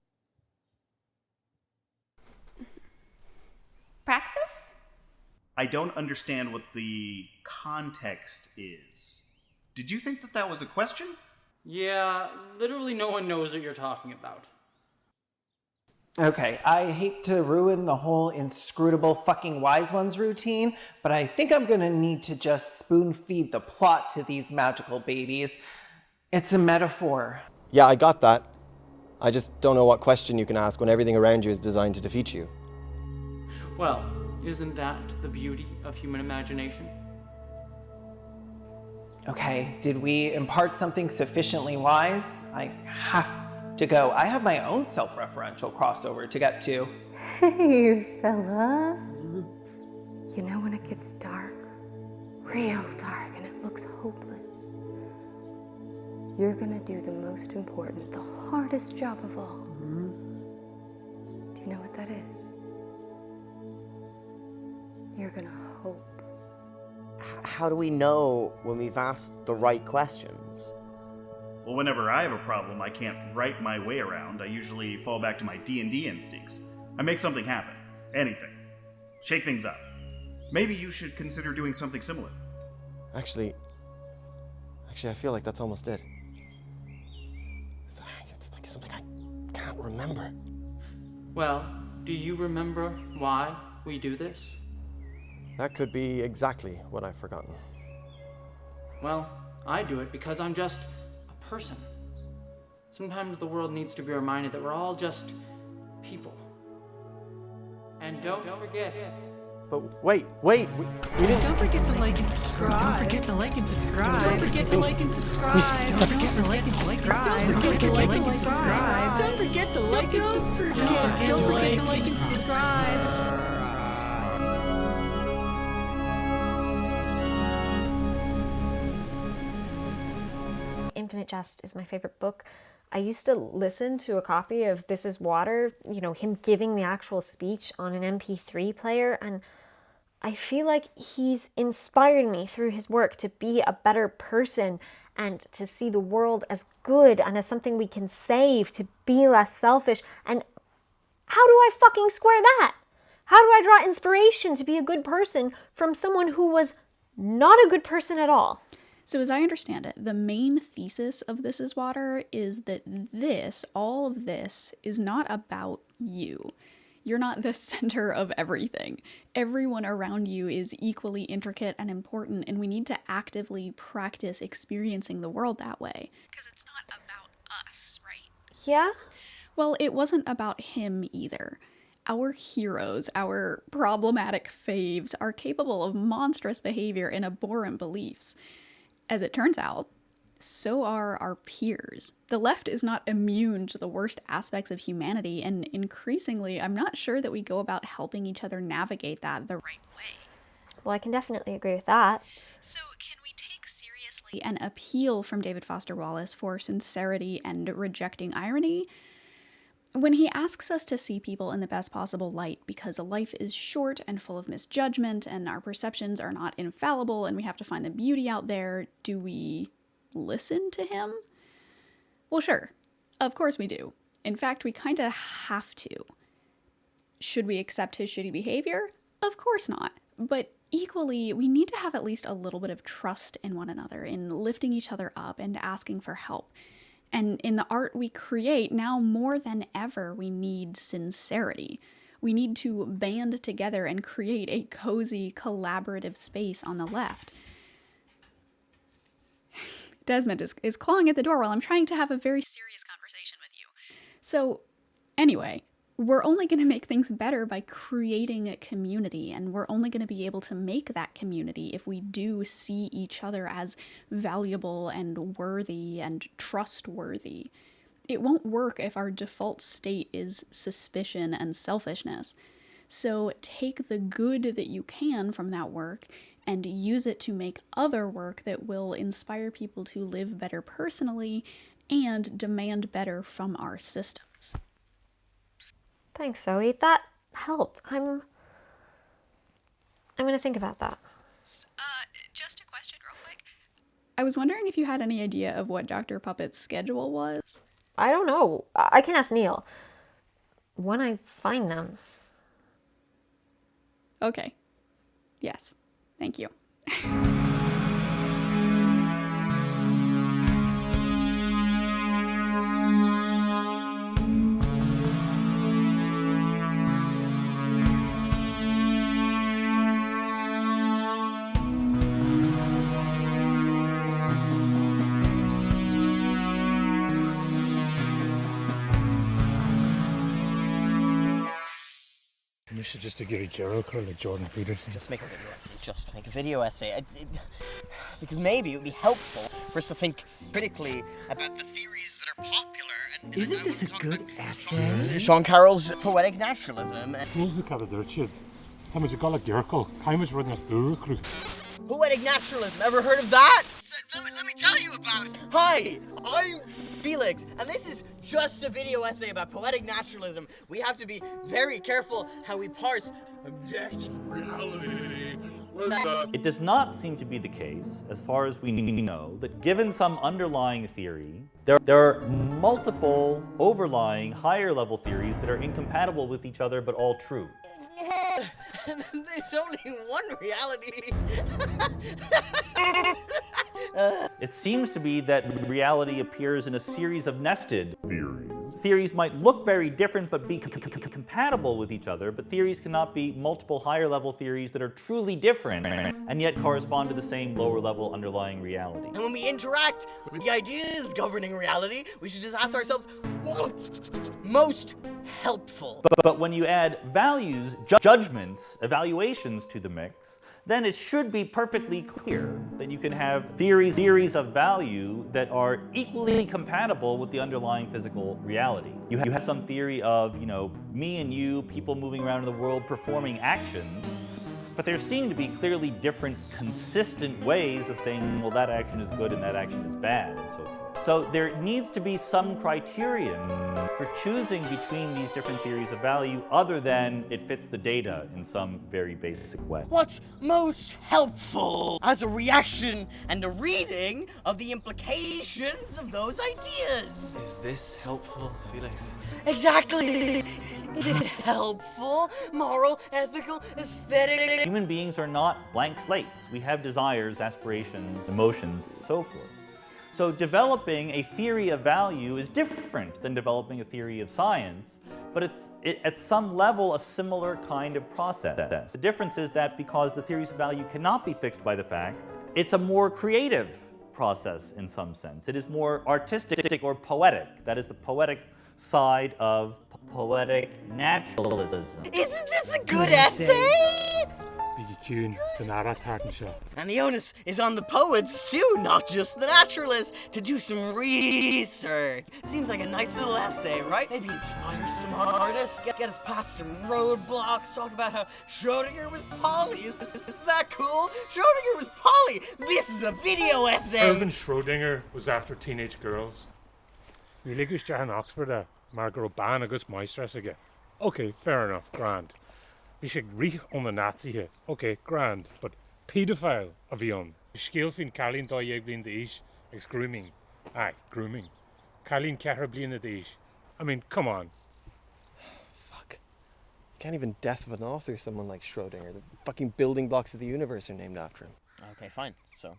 Praxis? I don't understand what the context is. Did you think that that was a question? Yeah, literally no one knows what you're talking about. Okay, I hate to ruin the whole inscrutable fucking wise ones routine, but I think I'm gonna need to just spoon feed the plot to these magical babies. It's a metaphor. Yeah, I got that. I just don't know what question you can ask when everything around you is designed to defeat you. Well, isn't that the beauty of human imagination? Okay, did we impart something sufficiently wise? I have to go. I have my own self-referential crossover to get to. Hey, fella. You know when it gets dark, real dark, and it looks hopeless, you're gonna do the most important, the hardest job of all. Do you know what that is? You're gonna hope. How do we know when we've asked the right questions? Well, whenever I have a problem I can't write my way around, I usually fall back to my D&D instincts. I make something happen. Anything. Shake things up. Maybe you should consider doing something similar. Actually, I feel like that's almost it. It's like something I can't remember. Well, do you remember why we do this? That could be exactly what I've forgotten. Well, I do it because I'm just a person. Sometimes the world needs to be reminded that we're all just people. And don't forget. But wait, we didn't... Don't forget to like and subscribe. Don't forget to like and subscribe. Don't forget to like and subscribe. Don't forget to like and subscribe. Don't forget to like and subscribe. Don't forget to like and subscribe. Don't forget to like and subscribe. Infinite Jest is my favorite book. I used to listen to a copy of This Is Water, you know, him giving the actual speech on an MP3 player, and I feel like he's inspired me through his work to be a better person and to see the world as good and as something we can save, to be less selfish. And how do I fucking square that? How do I draw inspiration to be a good person from someone who was not a good person at all? So as I understand it, the main thesis of This Is Water is that all of this, is not about you. You're not the center of everything. Everyone around you is equally intricate and important, and we need to actively practice experiencing the world that way. Because it's not about us, right? Yeah? Well, it wasn't about him either. Our heroes, our problematic faves, are capable of monstrous behavior and abhorrent beliefs. As it turns out, so are our peers. The left is not immune to the worst aspects of humanity, and increasingly, I'm not sure that we go about helping each other navigate that the right way. Well, I can definitely agree with that. So can we take seriously an appeal from David Foster Wallace for sincerity and rejecting irony? When he asks us to see people in the best possible light because life is short and full of misjudgment and our perceptions are not infallible and we have to find the beauty out there, do we listen to him? Well, sure. Of course we do. In fact, we kind of have to. Should we accept his shitty behavior? Of course not. But equally, we need to have at least a little bit of trust in one another, in lifting each other up and asking for help. And in the art we create, now more than ever, we need sincerity. We need to band together and create a cozy, collaborative space on the left. Desmond is clawing at the door while I'm trying to have a very serious conversation with you. So, anyway, we're only going to make things better by creating a community, and we're only going to be able to make that community if we do see each other as valuable and worthy and trustworthy. It won't work if our default state is suspicion and selfishness. So take the good that you can from that work and use it to make other work that will inspire people to live better personally and demand better from our systems. Thanks, Zoe. That helped. I'm I'm gonna think about that. Just a question real quick. I was wondering if you had any idea of what Dr. Puppet's schedule was? I don't know. I can ask Neil. When I find them. Okay. Yes. Thank you. We should just get a Gerald Curl like Jordan Peterson. Just make a video essay. Just make a video essay. Because maybe it would be helpful for us to think critically about the theories that are popular. And Isn't this a good essay? Sean Carroll's poetic naturalism. Who's the cat of their shit? How much you got like Gerkel? How much running a Buru crew? Poetic naturalism. Ever heard of that? Let me tell you about it. Hi, I'm Felix, and this is just a video essay about poetic naturalism. We have to be very careful how we parse objective reality. It does not seem to be the case, as far as we know, that given some underlying theory, there are multiple overlying higher level theories that are incompatible with each other but all true. There's only one reality. It seems to be that reality appears in a series of nested theories. Theories might look very different but be compatible with each other, but theories cannot be multiple higher level theories that are truly different and yet correspond to the same lower level underlying reality. And when we interact with the ideas governing reality, we should just ask ourselves, what's most helpful? But when you add values, judgments, evaluations to the mix, then it should be perfectly clear that you can have theories of value that are equally compatible with the underlying physical reality. You have some theory of, me and you, people moving around in the world performing actions, but there seem to be clearly different, consistent ways of saying, well, that action is good and that action is bad, and so forth. So there needs to be some criterion for choosing between these different theories of value other than it fits the data in some very basic way. What's most helpful as a reaction and a reading of the implications of those ideas? Is this helpful, Felix? Exactly! Is it helpful, moral, ethical, aesthetic? Human beings are not blank slates. We have desires, aspirations, emotions, and so forth. So developing a theory of value is different than developing a theory of science, but it's at some level a similar kind of process. The difference is that because the theories of value cannot be fixed by the fact, it's a more creative process in some sense. It is more artistic or poetic. That is the poetic side of poetic naturalism. Isn't this a good essay? And the onus is on the poets too, not just the naturalists, to do some research. Seems like a nice little essay, right? Maybe inspire some artists, get us past some roadblocks, talk about how Schrödinger was poly. Isn't that cool? Schrödinger was poly. This is a video essay. Irving Schrödinger was after teenage girls. Really good in Oxford, Margaret Ban agus Meisters again. Okay, fair enough, grand. We should read on the Nazi here. Okay, grand, but pedophile of yon. Scale fin Kalin da jeg blin de ish, ex grooming. Aye, grooming. Kalin Kahar blin de ish. I mean, come on. Fuck. You can't even death of an author someone like Schrödinger. The fucking building blocks of the universe are named after him. Okay, fine. So,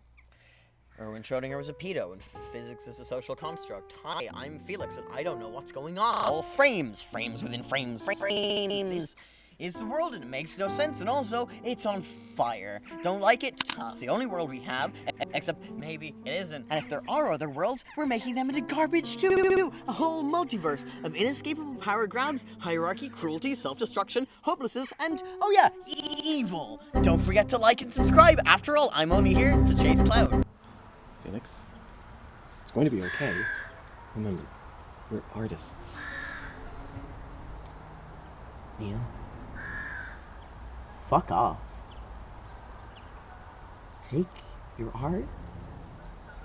Erwin Schrödinger was a pedo, and physics is a social construct. Hi, I'm Felix, and I don't know what's going on. All frames within frames. This is the world, and it makes no sense, and also, it's on fire. Don't like it? It's the only world we have, except maybe it isn't. And if there are other worlds, we're making them into garbage too. A whole multiverse of inescapable power grabs, hierarchy, cruelty, self-destruction, hopelessness, and, oh yeah, evil. Don't forget to like and subscribe. After all, I'm only here to chase clout. Felix, it's going to be okay. Remember, we're artists. Neil? Fuck off. Take your art,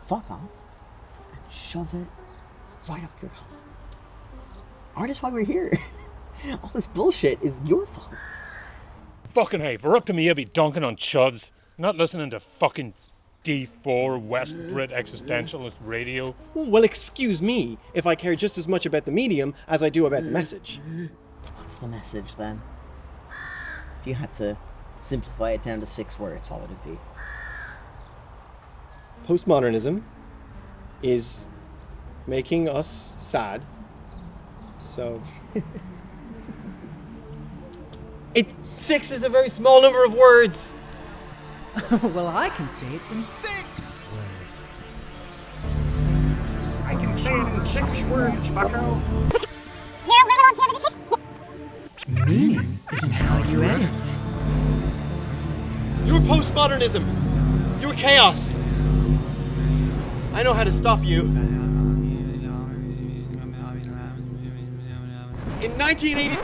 fuck off, and shove it right up your hole. Art is why we're here. All this bullshit is your fault. Fucking hey, if we're up to me, I'll be dunking on chuds. Not listening to fucking D4 West Brit existentialist radio. Well, excuse me if I care just as much about the medium as I do about the message. What's the message then? If you had to simplify it down to 6 words, what would it be? Postmodernism is making us sad. So... 6 is a very small number of words. Well, I can say it in 6 words. I can say it in 6 words, bucko. Meaning isn't how you edit. You're postmodernism. You're chaos. I know how to stop you. In 1980...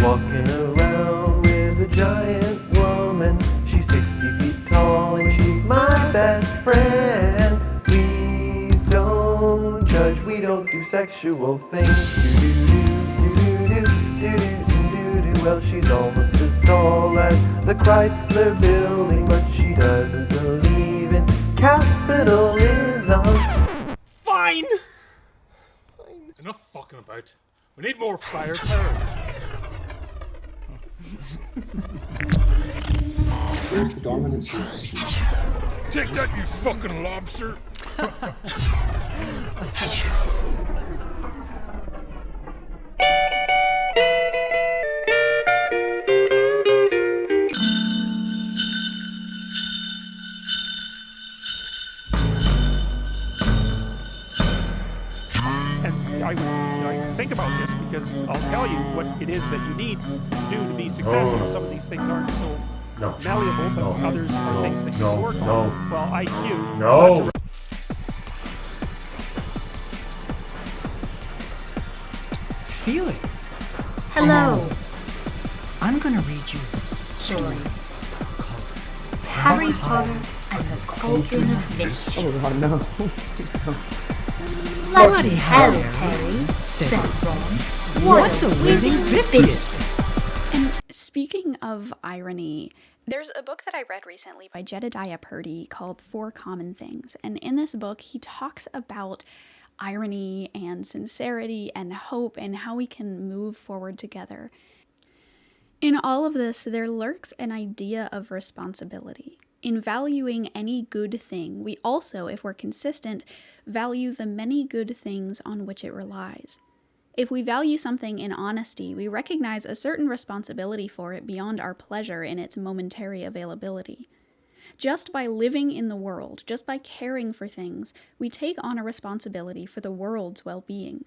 Walking around with a giant woman. She's 60 feet tall and she's my best friend. Please don't judge, we don't do sexual things. Do-do-do-do-do-do-do-do-do-do. Well, she's almost as tall as the Chrysler building, but she doesn't believe in capitalism. Fine! Enough fucking about. We need more firepower. Where's the dominance here? Take that, you fucking lobster! I think about this because I'll tell you what it is that you need to do to be successful. Some of these things aren't so malleable, but others are things that you can work on. Well, IQ. No. Felix. Hello. I'm gonna read you a story called Harry Potter and the Cauldron of Mischief. Oh no. Bloody hell, Harry, said Ron. What's a whizzing biscuit? And speaking of irony, there's a book that I read recently by Jedediah Purdy called 4 Common Things. And in this book, he talks about irony and sincerity and hope and how we can move forward together. In all of this, there lurks an idea of responsibility. In valuing any good thing, we also, if we're consistent, value the many good things on which it relies. If we value something in honesty, we recognize a certain responsibility for it beyond our pleasure in its momentary availability. Just by living in the world, just by caring for things, we take on a responsibility for the world's well-being.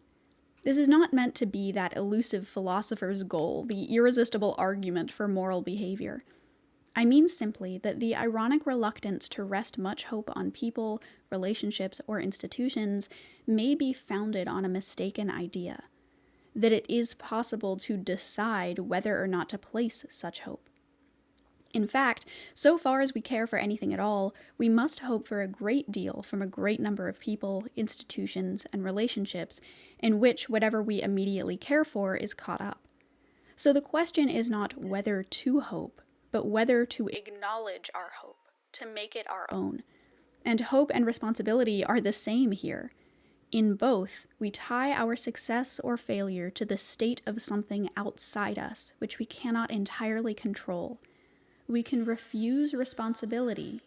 This is not meant to be that elusive philosopher's goal, the irresistible argument for moral behavior. I mean simply that the ironic reluctance to rest much hope on people, relationships, or institutions may be founded on a mistaken idea, that it is possible to decide whether or not to place such hope. In fact, so far as we care for anything at all, we must hope for a great deal from a great number of people, institutions, and relationships in which whatever we immediately care for is caught up. So the question is not whether to hope, but whether to acknowledge our hope, to make it our own. And hope and responsibility are the same here. In both, we tie our success or failure to the state of something outside us, which we cannot entirely control. We can refuse responsibility,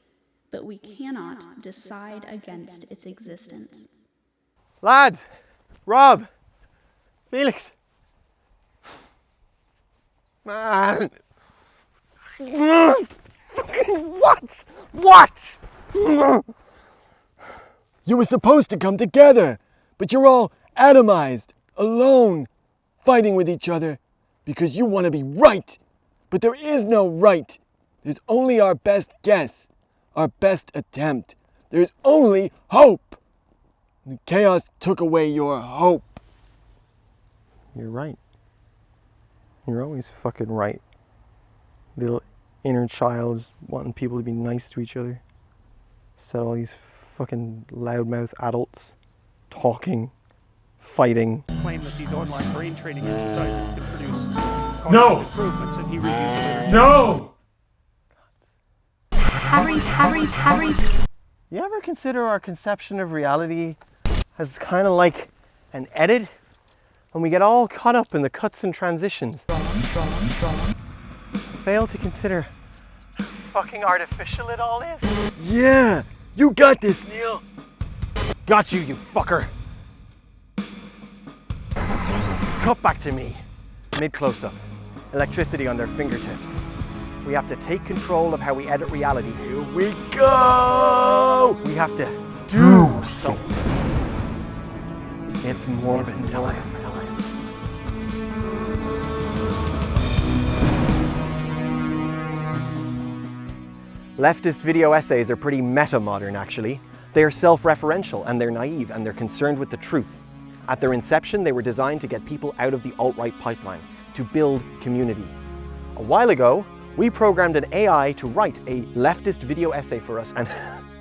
but we cannot decide against its existence. Lads! Rob! Felix! Man! What? What? You were supposed to come together, but you're all atomized, alone, fighting with each other because you want to be right. But there is no right. There's only our best guess, our best attempt. There's only hope. The chaos took away your hope. You're right. You're always fucking right. Little inner child just wanting people to be nice to each other. Instead of all these fucking loudmouth adults talking, fighting. Claim that these online brain training exercises can produce No! improvements, and he reviewed the literature. No! You ever consider our conception of reality as kind of like an edit? And we get all caught up in the cuts and transitions. Fail to consider how fucking artificial it all is. Yeah, you got this, Neil. Got you, you fucker. Cut back to me. Mid close-up. Electricity on their fingertips. We have to take control of how we edit reality. Here we go! We have to do something. It's Morbin time. Leftist video essays are pretty meta-modern, actually. They are self-referential, and they're naive, and they're concerned with the truth. At their inception, they were designed to get people out of the alt-right pipeline, to build community. A while ago, we programmed an AI to write a leftist video essay for us, and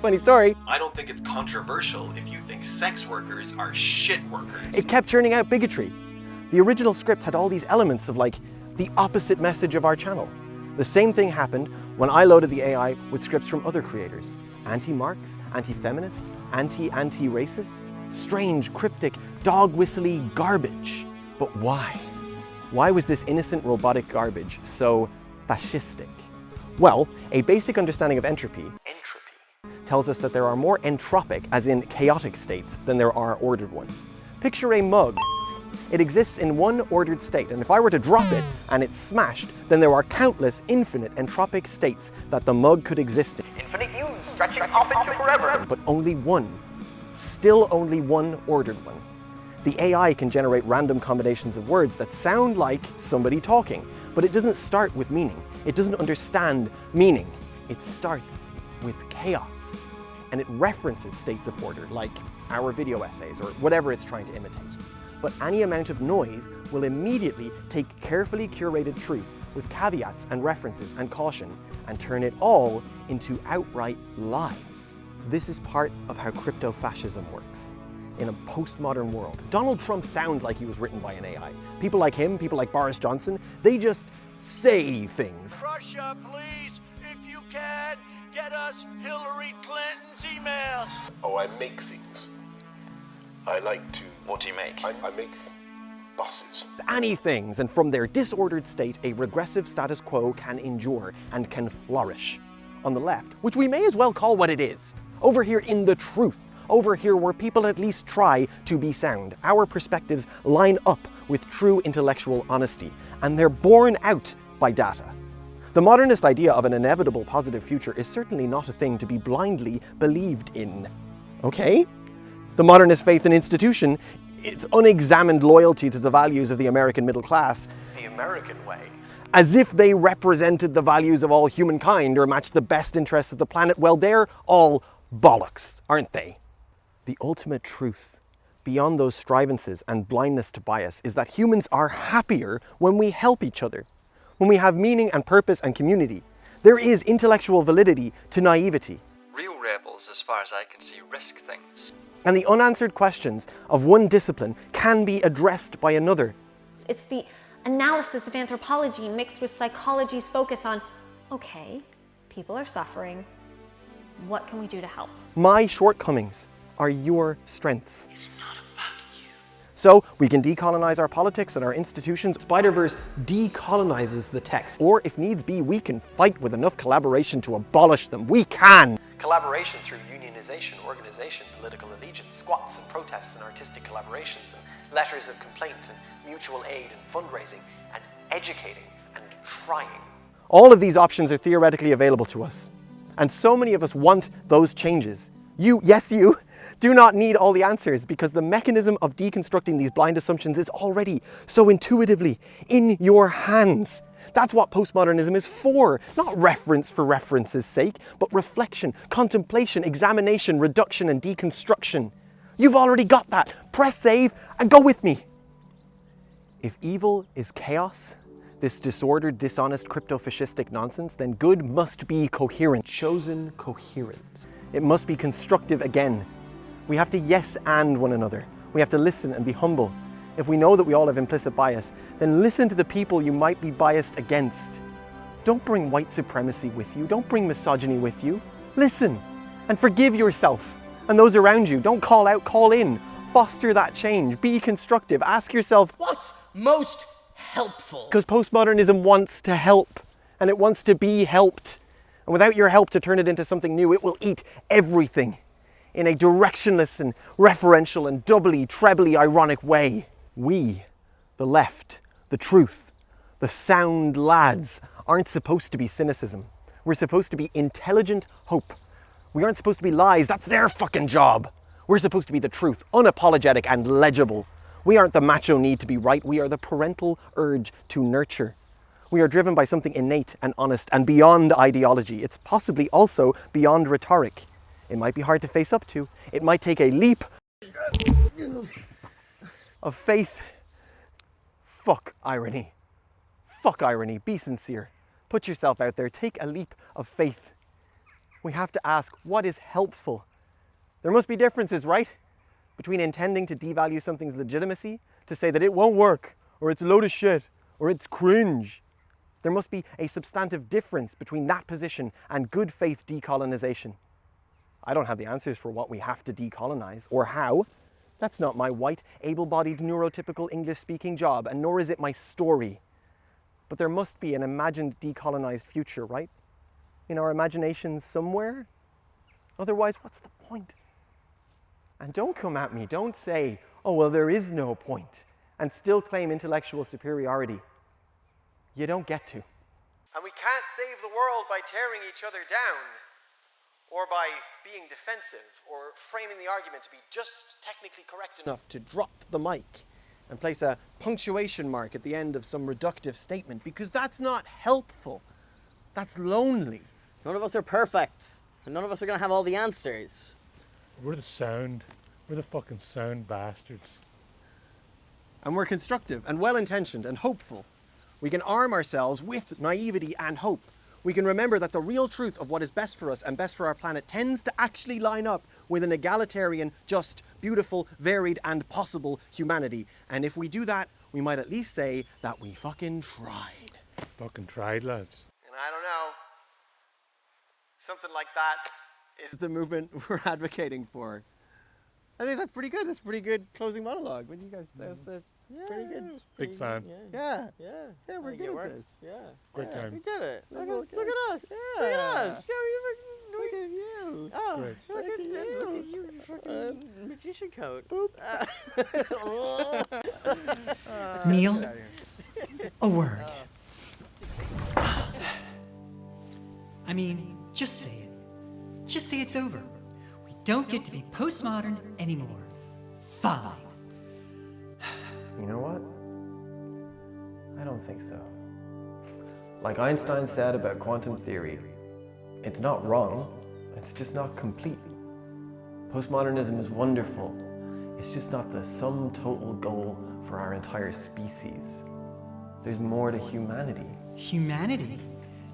funny story, I don't think it's controversial if you think sex workers are shit workers. it kept churning out bigotry. The original scripts had all these elements of like the opposite message of our channel. The same thing happened when I loaded the AI with scripts from other creators. Anti-Marx, anti-feminist, anti-racist, strange, cryptic, dog-whistly garbage. But why? Why was this innocent robotic garbage so fascistic? Well, a basic understanding of entropy tells us that there are more entropic, as in chaotic states, than there are ordered ones. Picture a mug. It exists in one ordered state, and if I were to drop it and it's smashed, then there are countless infinite entropic states that the mug could exist in. Infinite use, stretching off into forever. But only one. Still only one ordered one. The AI can generate random combinations of words that sound like somebody talking, but it doesn't start with meaning. It doesn't understand meaning. It starts with chaos. And it references states of order, like our video essays or whatever it's trying to imitate. But any amount of noise will immediately take carefully curated truth with caveats and references and caution and turn it all into outright lies. This is part of how crypto-fascism works. In a postmodern world, Donald Trump sounds like he was written by an AI. People like him, people like Boris Johnson, they just say things. Russia, please, if you can, get us Hillary Clinton's emails. Oh, I make things. I like to... What do you make? I make buses. Any things, and from their disordered state, a regressive status quo can endure and can flourish. On the left, which we may as well call what it is, over here in the truth, over here where people at least try to be sound, our perspectives line up with true intellectual honesty, and they're borne out by data. The modernist idea of an inevitable positive future is certainly not a thing to be blindly believed in. Okay? The modernist faith in institution, its unexamined loyalty to the values of the American middle class, The American way. as if they represented the values of all humankind or matched the best interests of the planet, well, they're all bollocks, aren't they? The ultimate truth, beyond those strivances and blindness to bias, is that humans are happier when we help each other, when we have meaning and purpose and community. There is intellectual validity to naivety. Real rebels, as far as I can see, risk things. And the unanswered questions of one discipline can be addressed by another. It's the analysis of anthropology mixed with psychology's focus on, okay, people are suffering. What can we do to help? My shortcomings are your strengths. It's not about you. So we can decolonize our politics and our institutions. Spider-Verse decolonizes the text. Or if needs be, we can fight with enough collaboration to abolish them. We can! Collaboration through unionization, organization, political allegiance, squats and protests and artistic collaborations and letters of complaint and mutual aid and fundraising and educating and trying. All of these options are theoretically available to us. And so many of us want those changes. You, yes you, do not need all the answers because the mechanism of deconstructing these blind assumptions is already so intuitively in your hands. That's what postmodernism is for. Not reference for reference's sake, but reflection, contemplation, examination, reduction, and deconstruction. You've already got that. Press save and go with me. If evil is chaos, this disordered, dishonest, crypto-fascistic nonsense, then good must be coherent. Chosen coherence. It must be constructive again. We have to yes and one another. We have to listen and be humble. If we know that we all have implicit bias, then listen to the people you might be biased against. Don't bring white supremacy with you. Don't bring misogyny with you. Listen and forgive yourself and those around you. Don't call out, call in. Foster that change. Be constructive. Ask yourself, what's most helpful? Because postmodernism wants to help, and it wants to be helped. And without your help to turn it into something new, it will eat everything in a directionless and referential and doubly, trebly ironic way. We, the left, the truth, the sound lads, aren't supposed to be cynicism. We're supposed to be intelligent hope. We aren't supposed to be lies. That's their fucking job. We're supposed to be the truth, unapologetic and legible. We aren't the macho need to be right. We are the parental urge to nurture. We are driven by something innate and honest and beyond ideology. It's possibly also beyond rhetoric. It might be hard to face up to. It might take a leap of faith. Fuck irony. Fuck irony. Be sincere. Put yourself out there. Take a leap of faith. We have to ask, what is helpful? There must be differences, right? Between intending to devalue something's legitimacy, to say that it won't work, or it's a load of shit, or it's cringe. There must be a substantive difference between that position and good faith decolonization. I don't have the answers for what we have to decolonize, or how. That's not my white, able-bodied, neurotypical English-speaking job, and nor is it my story. But there must be an imagined decolonized future, right? In our imaginations somewhere? Otherwise, what's the point? And don't come at me, don't say, oh, well, there is no point, and still claim intellectual superiority. You don't get to. And we can't save the world by tearing each other down, or by being defensive, or framing the argument to be just technically correct enough to drop the mic and place a punctuation mark at the end of some reductive statement, because that's not helpful. That's lonely. None of us are perfect, and none of us are going to have all the answers. We're the sound. We're the fucking sound bastards. And we're constructive and well-intentioned and hopeful. We can arm ourselves with naivety and hope. We can remember that the real truth of what is best for us and best for our planet tends to actually line up with an egalitarian, just, beautiful, varied, and possible humanity. And if we do that, we might at least say that we fucking tried. Fucking tried, lads. And I don't know, something like that is the movement we're advocating for. I think that's pretty good. That's a pretty good closing monologue. What do you guys think? That's pretty good. Big fan. Yeah, we're good at this. Yeah. Great time. We did it. Look at us. Yeah. Look at us. Look at you. Oh, Great. look at you, fucking magician coat. Neil, a word. I mean, just say it. Just say it's over. We don't get to be postmodern anymore. Fine. You know what? I don't think so. Like Einstein said about quantum theory, it's not wrong, it's just not complete. Postmodernism is wonderful. It's just not the sum total goal for our entire species. There's more to humanity. Humanity?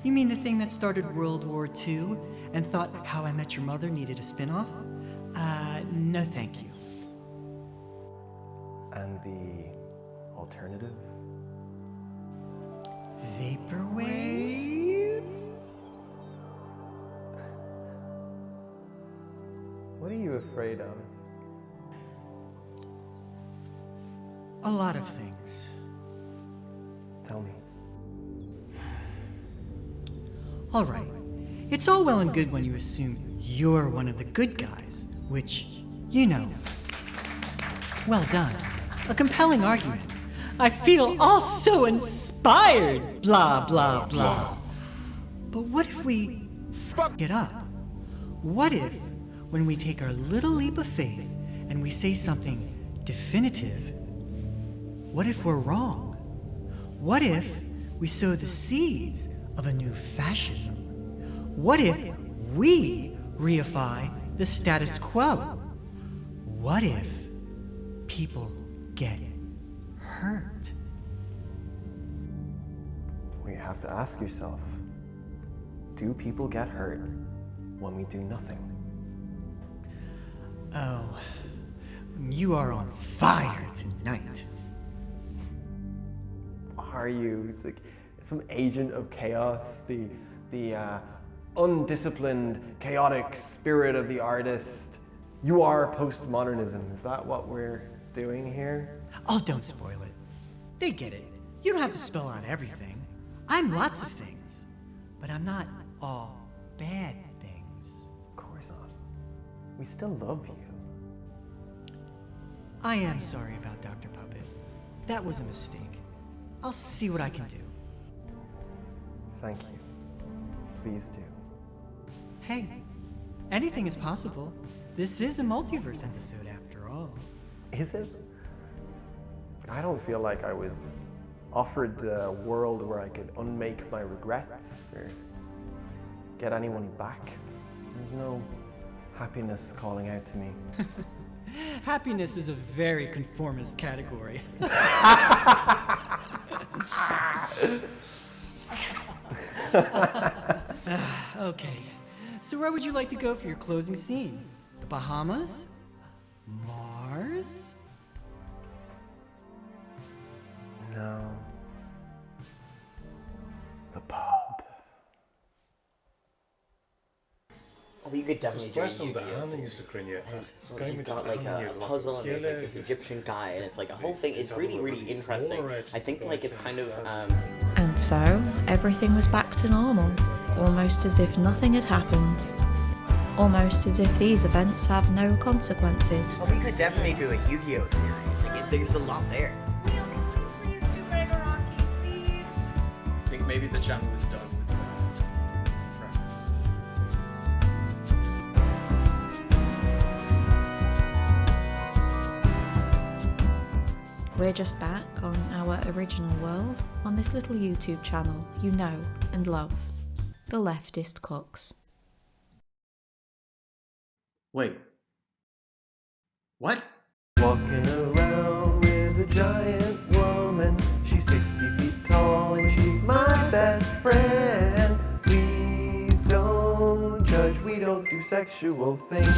You mean the thing that started World War II and thought How I Met Your Mother needed a spin-off? No thank you. And the alternative? Vaporwave? What are you afraid of? A lot of things. Tell me. All right. It's all well and good when you assume you're one of the good guys, which, you know. Well done. A compelling argument. I feel all so inspired, blah, blah, blah. But what if we fuck it up? What if, when we take our little leap of faith and we say something definitive, what if we're wrong? What if we sow the seeds of a new fascism? What if we reify the status quo? What if people get hurt? Well, you have to ask yourself, do people get hurt when we do nothing? Oh, you are on fire tonight. Are you like some agent of chaos? The undisciplined, chaotic spirit of the artist. You are postmodernism. Is that what we're doing here? Oh, don't spoil it. They get it. You don't have to spell out everything. I'm lots of things, but I'm not all bad things. Of course not. We still love you. I am sorry about Dr. Puppet. That was a mistake. I'll see what I can do. Thank you. Please do. Hey, anything is possible. This is a multiverse episode after all. Is it? I don't feel like I was offered a world where I could unmake my regrets or get anyone back. There's no happiness calling out to me. Happiness is a very conformist category. Okay, so where would you like to go for your closing scene? The Bahamas? Mars? No. The pub. Oh, you could definitely do Yu-Gi-Oh! He's got like a puzzle and there's like this Egyptian guy and it's like a whole thing. It's really, really interesting. I think like it's kind of And so, everything was back to normal, almost as if nothing had happened. Almost as if these events have no consequences. Well, we could definitely do a Yu-Gi-Oh! theory. Like, there's a lot there. Please do Gregor Rocky, please. I think maybe the channel is done with the references. We're just back on our original world on this little YouTube channel you know and love, the Leftist Cooks. Wait. What? Walking around with a giant woman. She's 60 feet tall and she's my best friend. Please don't judge, we don't do sexual things.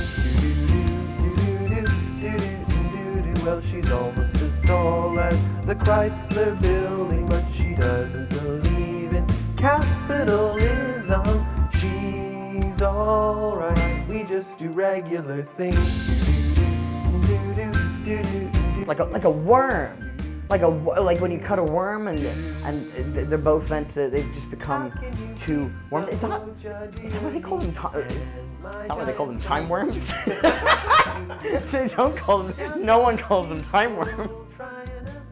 Well, she's almost as tall as the Chrysler building, but she doesn't believe in capitalism. She's alright, we just do regular things. Like a worm. Like when you cut a worm and they're both meant to, they just become two worms. Is that what they call them? Is that why they call them time worms? They don't call them, no one calls them time worms.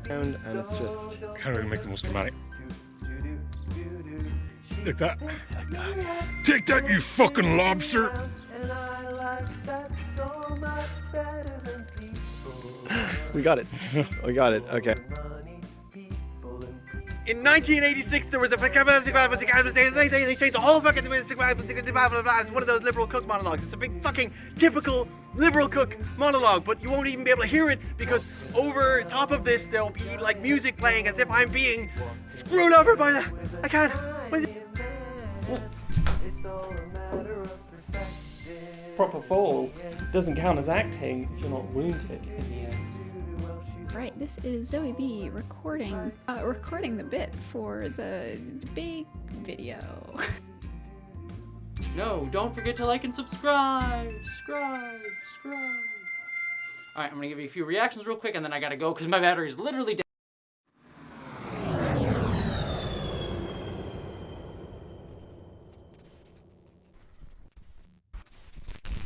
And it's just kind of make the most dramatic. Like that. Take that, you fucking lobster! We got it. We got it. Okay. In 1986, there was a they changed the whole fucking it's one of those liberal cook monologues. It's a big fucking typical liberal cook monologue, but you won't even be able to hear it because over top of this there'll be like music playing as if I'm being screwed over by the. I can't. Proper fall doesn't count as acting if you're not wounded in the end. Right, this is Zoe B recording the bit for the big video. No, don't forget to like and subscribe. Alright, I'm gonna give you a few reactions real quick and then I gotta go because my battery is literally dead.